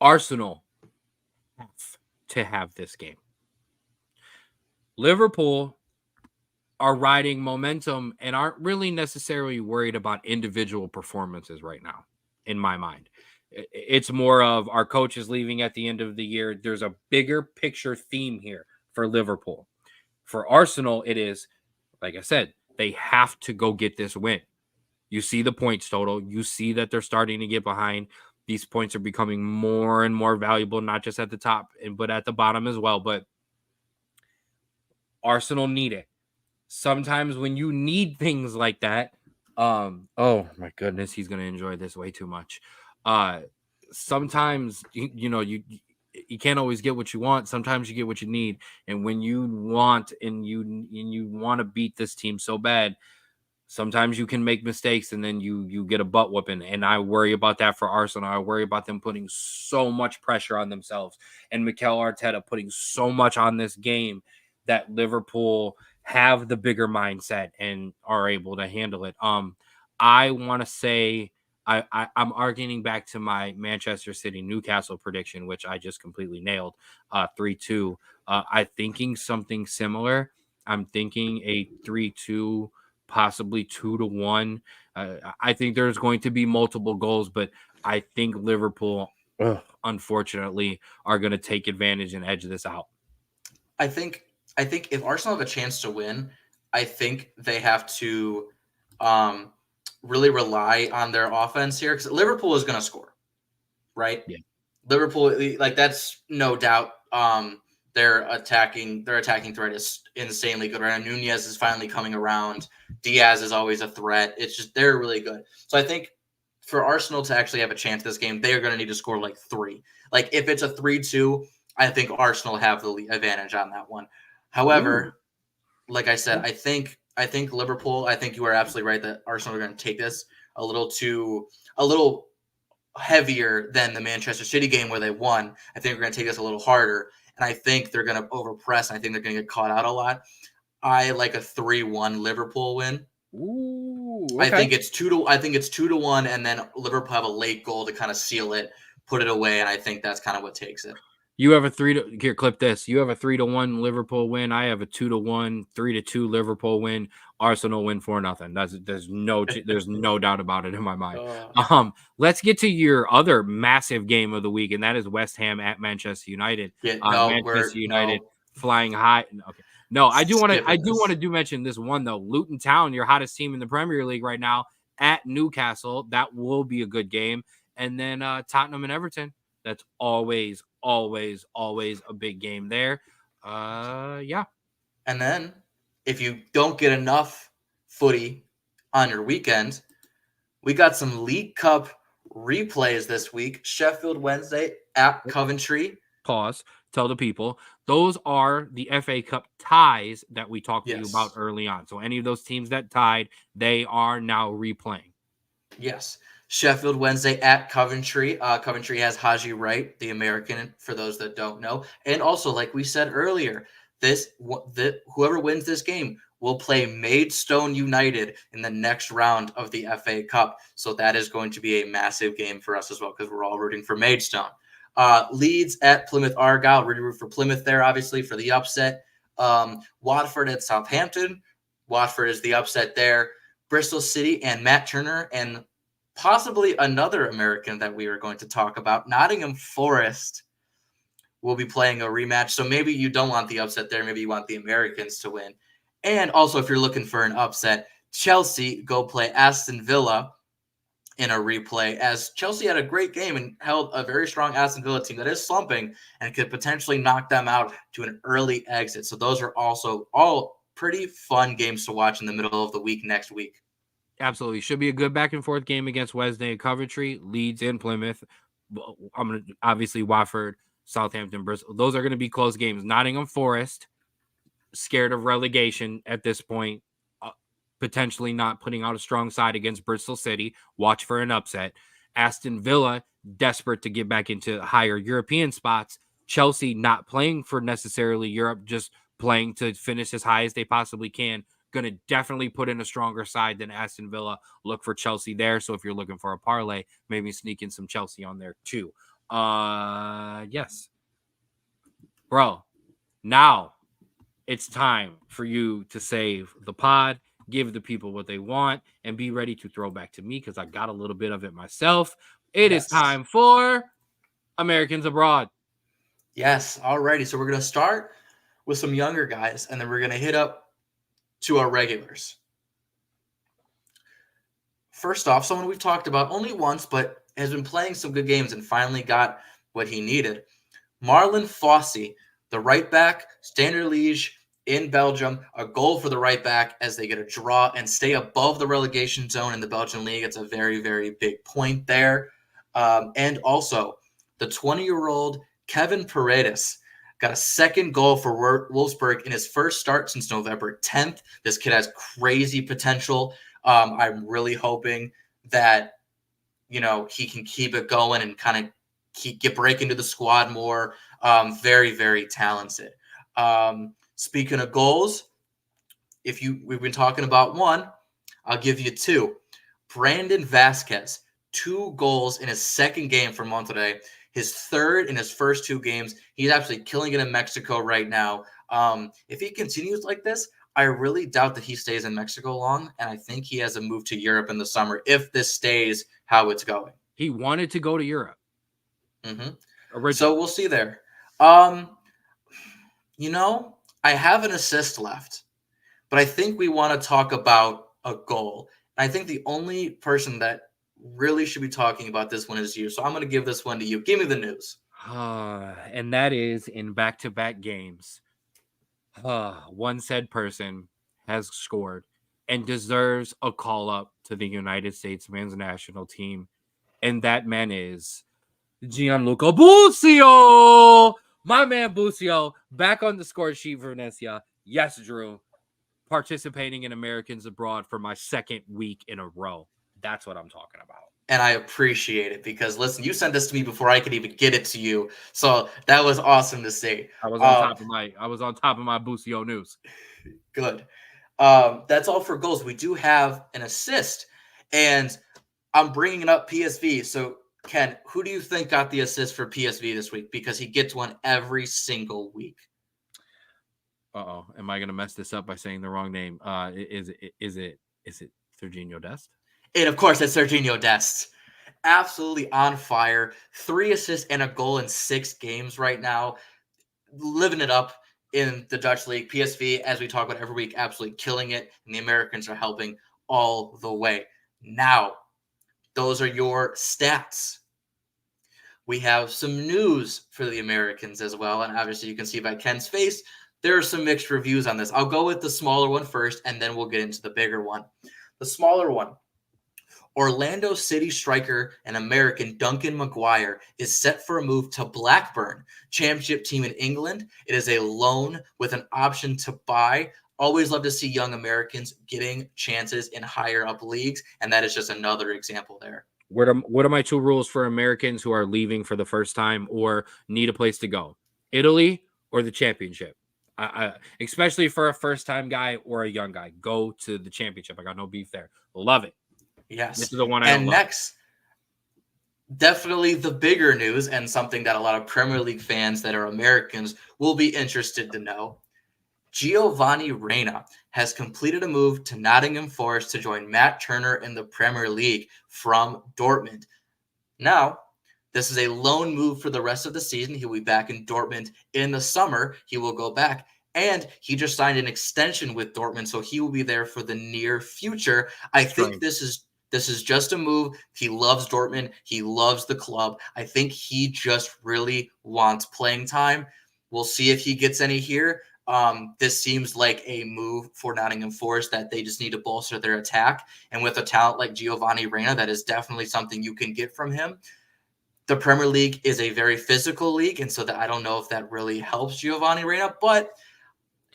Arsenal have to have this game. Liverpool are riding momentum and aren't really necessarily worried about individual performances right now, in my mind. It's more of our coach is leaving at the end of the year. There's a bigger picture theme here for Liverpool. For Arsenal, it is, like I said, they have to go get this win. You see the points total. You see that they're starting to get behind. These points are becoming more and more valuable, not just at the top, but at the bottom as well. But Arsenal need it. Sometimes when you need things like that, oh my goodness, he's going to enjoy this way too much. Sometimes you can't always get what you want. Sometimes you get what you need. And when you want and you want to beat this team so bad, Sometimes you can make mistakes and then you get a butt whooping. And I worry about that for Arsenal. I worry about them putting so much pressure on themselves and Mikel Arteta putting so much on this game that Liverpool have the bigger mindset and are able to handle it. I want to say I'm arguing back to my Manchester City Newcastle prediction, which I just completely nailed, 3-2. I'm thinking something similar. I'm thinking a 3-2, possibly 2-1. I think there's going to be multiple goals, but I think Liverpool, unfortunately, are going to take advantage and edge this out. I think if Arsenal have a chance to win, I think they have to really rely on their offense here because Liverpool is going to score, right? Yeah. Liverpool, like that's no doubt. Their attacking threat is insanely good right now. Nunez is finally coming around. Diaz is always a threat. It's just they're really good. So I think for Arsenal to actually have a chance this game, they are going to need to score like 3. Like if it's a 3-2, I think Arsenal have the advantage on that one. However, like I said, I think Liverpool. I think you are absolutely right that Arsenal are going to take this a little heavier than the Manchester City game where they won. I think we're going to take this a little harder, and I think they're going to overpress. And I think they're going to get caught out a lot. I like a 3-1 Liverpool win. Ooh, okay. I think it's 2-1, and then Liverpool have a late goal to kind of seal it, put it away, and I think that's kind of what takes it. You have a here, clip this. You have a 3-1 Liverpool win. I have a 2-1, 3-2 Liverpool win. Arsenal win 4-0. There's no doubt about it in my mind. Let's get to your other massive game of the week, and that is West Ham at Manchester United. Yeah, Manchester United flying high. Okay. No, I do want to mention this one though. Luton Town, your hottest team in the Premier League right now, at Newcastle. That will be a good game. And then Tottenham and Everton. That's always a big game there. Yeah. And then if you don't get enough footy on your weekend, we got some League Cup replays this week. Sheffield Wednesday at Coventry. Pause. Tell the people. Those are the FA Cup ties that we talked to you about early on. So any of those teams that tied, they are now replaying. Yes. Sheffield Wednesday at Coventry. Coventry has Haji Wright, the American, for those that don't know. And also, like we said earlier, whoever wins this game will play Maidstone United in the next round of the FA Cup. So that is going to be a massive game for us as well because we're all rooting for Maidstone. Leeds at Plymouth Argyle. We're rooting for Plymouth there, obviously, for the upset. Watford at Southampton. Watford is the upset there. Bristol City and Matt Turner and possibly another American that we are going to talk about, Nottingham Forest, will be playing a rematch. So maybe you don't want the upset there. Maybe you want the Americans to win. And also, if you're looking for an upset, Chelsea go play Aston Villa in a replay, as Chelsea had a great game and held a very strong Aston Villa team that is slumping and could potentially knock them out to an early exit. So those are also all pretty fun games to watch in the middle of the week next week. Absolutely. Should be a good back and forth game against Wednesday and Coventry, Leeds and Plymouth. I'm going to obviously Watford, Southampton, Bristol. Those are going to be close games. Nottingham Forest, scared of relegation at this point, potentially not putting out a strong side against Bristol City. Watch for an upset. Aston Villa, desperate to get back into higher European spots. Chelsea not playing for necessarily Europe, just playing to finish as high as they possibly can. Going to definitely put in a stronger side than Aston Villa. Look for Chelsea there. So if you're looking for a parlay, maybe sneak in some Chelsea on there too. Yes. Bro, now it's time for you to save the pod, give the people what they want, and be ready to throw back to me because I got a little bit of it myself. It is time for Americans Abroad. Yes. Alrighty. So we're going to start with some younger guys, and then we're going to hit up to our regulars. First off, someone we've talked about only once, but has been playing some good games and finally got what he needed. Marlon Fossey, the right back, Standard Liège in Belgium, a goal for the right back as they get a draw and stay above the relegation zone in the Belgian league. It's a very, very big point there. And also, the 20-year-old Kevin Paredes got a second goal for Wolfsburg in his first start since November 10th. This kid has crazy potential. I'm really hoping that, he can keep it going and kind of get break into the squad more. Very, very talented. Speaking of goals, we've been talking about one, I'll give you two. Brandon Vasquez, 2 goals in his second game for Monterrey, his third in his first 2 games. He's absolutely killing it in Mexico right now. If he continues like this, I really doubt that he stays in Mexico long, and I think he has a move to Europe in the summer if this stays how it's going. He wanted to go to Europe. So we'll see there. I have an assist left, but I think we want to talk about a goal. I think the only person that really should be talking about this one is you. So I'm going to give this one to you. Give me the news. And that is in back-to-back games. One said person has scored and deserves a call-up to the United States men's national team. And that man is Gianluca Busio. My man Busio back on the score sheet for Venezia. Yes, Drew. Participating in Americans Abroad for my second week in a row. That's what I'm talking about. And I appreciate it because, listen, you sent this to me before I could even get it to you. So that was awesome to see. I was on top of my Busio news. Good. That's all for goals. We do have an assist, and I'm bringing up PSV. So, Ken, who do you think got the assist for PSV this week? Because he gets one every single week. Uh-oh. Am I going to mess this up by saying the wrong name? Is it Serginho Dest? And, of course, it's Serginho Dest. Absolutely on fire. 3 assists and a goal in 6 games right now. Living it up in the Dutch league. PSV, as we talk about every week, absolutely killing it. And the Americans are helping all the way. Now, those are your stats. We have some news for the Americans as well. And obviously, you can see by Ken's face, there are some mixed reviews on this. I'll go with the smaller one first, and then we'll get into the bigger one. The smaller one. Orlando City striker and American Duncan Maguire is set for a move to Blackburn, championship team in England. It is a loan with an option to buy. Always love to see young Americans getting chances in higher up leagues, and that is just another example there. What are my 2 rules for Americans who are leaving for the first time or need a place to go? Italy or the championship? Especially for a first-time guy or a young guy, go to the championship. I got no beef there. Love it. Yes. This is the one I And love. Next, definitely the bigger news and something that a lot of Premier League fans that are Americans will be interested to know. Giovanni Reyna has completed a move to Nottingham Forest to join Matt Turner in the Premier League from Dortmund. Now, this is a loan move for the rest of the season. He'll be back in Dortmund in the summer. He will go back. And he just signed an extension with Dortmund, so he will be there for the near future. I think this is just a move. He loves Dortmund. He loves the club. I think he just really wants playing time. We'll see if he gets any here. This seems like a move for Nottingham Forest that they just need to bolster their attack. And with a talent like Giovanni Reyna, that is definitely something you can get from him. The Premier League is a very physical league, and so that I don't know if that really helps Giovanni Reyna. But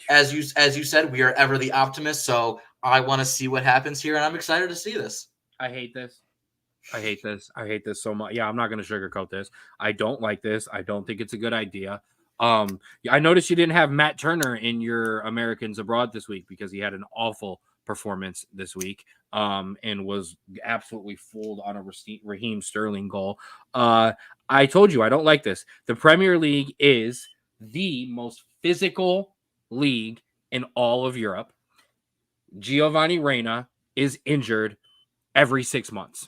as you said, we are ever the optimists, so I want to see what happens here, and I'm excited to see this. I hate this. I hate this so much. Yeah, I'm not going to sugarcoat this. I don't like this. I don't think it's a good idea. I noticed you didn't have Matt Turner in your Americans Abroad this week because he had an awful performance this week and was absolutely fooled on a Raheem Sterling goal. I told you I don't like this. The Premier League is the most physical league in all of Europe. Giovanni Reyna is injured every 6 months.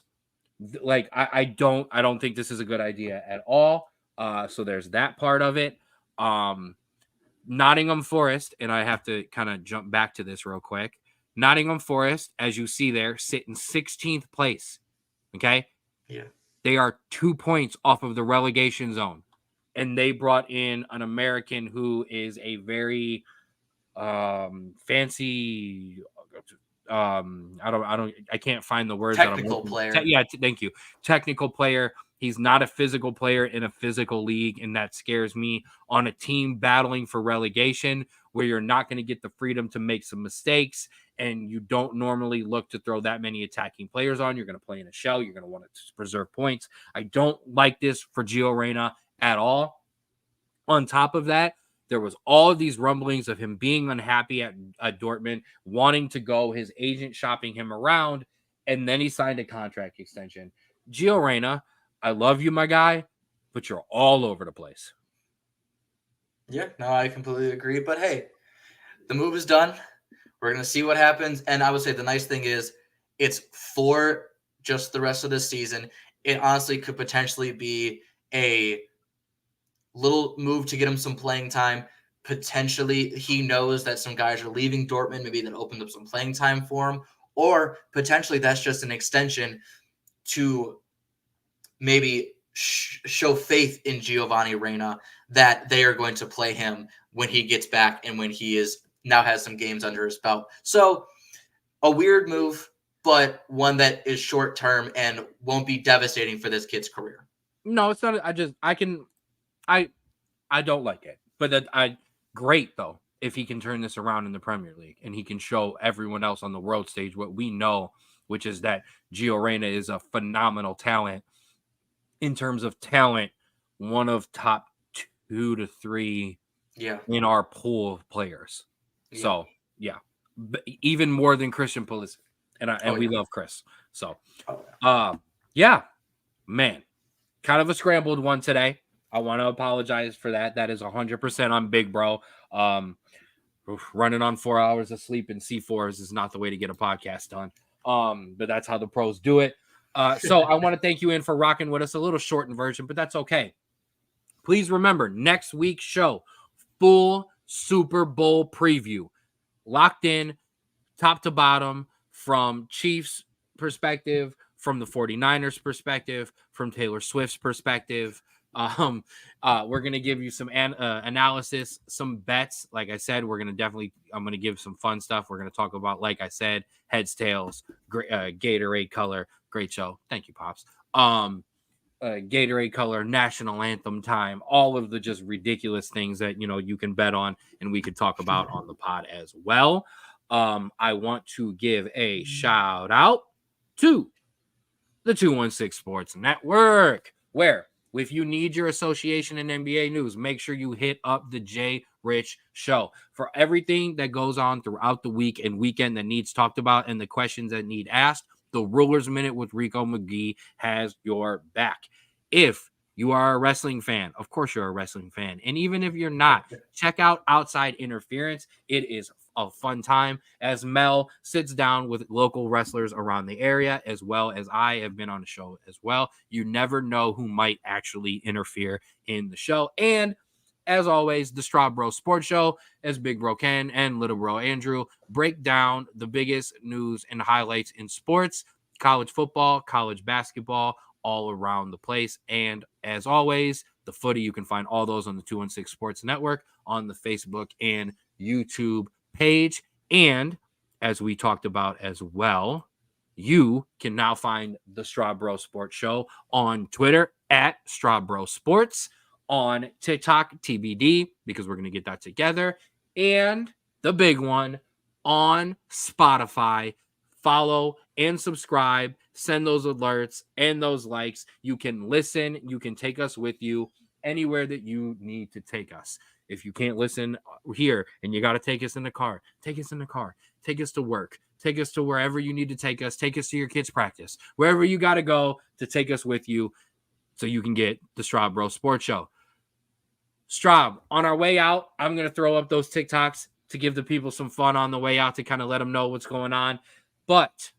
Like I don't think this is a good idea at all. So there's that part of it. Nottingham Forest, and I have to kind of jump back to this real quick. Nottingham Forest, as you see there, sit in 16th place. Okay? Yeah. They are 2 points off of the relegation zone. And they brought in an American who is a very fancy I can't find the words. Technical player. Thank you. Technical player. He's not a physical player in a physical league, and that scares me on a team battling for relegation where you're not going to get the freedom to make some mistakes, and you don't normally look to throw that many attacking players on. You're going to play in a shell. You're going to want to preserve points. I don't like this for Gio Reyna at all. On top of that, there was all of these rumblings of him being unhappy at Dortmund, wanting to go, his agent shopping him around, and then he signed a contract extension. Gio Reyna, I love you, my guy, but you're all over the place. Yeah, no, I completely agree. But hey, the move is done. We're going to see what happens. And I would say the nice thing is it's for just the rest of the season. It honestly could potentially be a little move to get him some playing time. Potentially, he knows that some guys are leaving Dortmund. Maybe that opened up some playing time for him. Or potentially that's just an extension to maybe show faith in Giovanni Reyna that they are going to play him when he gets back and when he is now has some games under his belt. So a weird move, but one that is short term and won't be devastating for this kid's career. No, it's not. I don't like it, but great though if he can turn this around in the Premier League and he can show everyone else on the world stage what we know, which is that Gio Reyna is a phenomenal talent. In terms of talent, one of top 2 to 3 in our pool of players. Yeah. So, yeah, even more than Christian Pulisic. And we love Chris. So, yeah, man, kind of a scrambled one today. I want to apologize for that. That is 100% on Big Bro. Running on 4 hours of sleep in C4s is not the way to get a podcast done. But that's how the pros do it. So I want to thank you in for rocking with us. A little shortened version, but that's okay. Please remember, next week's show, full Super Bowl preview. Locked in, top to bottom, from Chiefs perspective, from the 49ers perspective, from Taylor Swift's perspective. We're going to give you some analysis, some bets. Like I said, I'm going to give some fun stuff. We're going to talk about, like I said, heads, tails, Gatorade color. Great show. Thank you, Pops. Gatorade color, national anthem time, all of the just ridiculous things that, you can bet on and we could talk about on the pod as well. I want to give a shout out to the 216 Sports Network, where if you need your association and NBA news, make sure you hit up the Jay Rich Show for everything that goes on throughout the week and weekend that needs talked about and the questions that need asked. The Ruler's Minute with Rico McGee has your back. If you are a wrestling fan, of course you're a wrestling fan. And even if you're not, check out Outside Interference. It is a fun time as Mel sits down with local wrestlers around the area, as well as I have been on the show as well. You never know who might actually interfere in the show. And as always, the Straub Bros Sports Show, as Big Bro Ken and Little Bro Andrew break down the biggest news and highlights in sports, college football, college basketball, all around the place. And as always, the footy, you can find all those on the 216 Sports Network on the Facebook and YouTube page. And as we talked about as well, you can now find the Straub Bros Sports Show on Twitter at Straub Bros Sports, on TikTok, TBD, because we're going to get that together. And the big one, on Spotify. Follow and subscribe. Send those alerts and those likes. You can listen. You can take us with you anywhere that you need to take us. If you can't listen here and you got to take us in the car, take us in the car. Take us to work. Take us to wherever you need to take us. Take us to your kids' practice. Wherever you got to go to take us with you so you can get the Straub Bros Sports Show. Straub, on our way out, I'm going to throw up those TikToks to give the people some fun on the way out to kind of let them know what's going on. But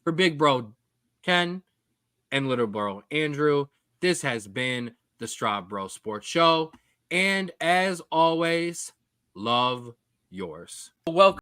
for Big Bro Ken and Little Bro Andrew, this has been the Straub Bros Sports Show. And as always, love yours. Welcome.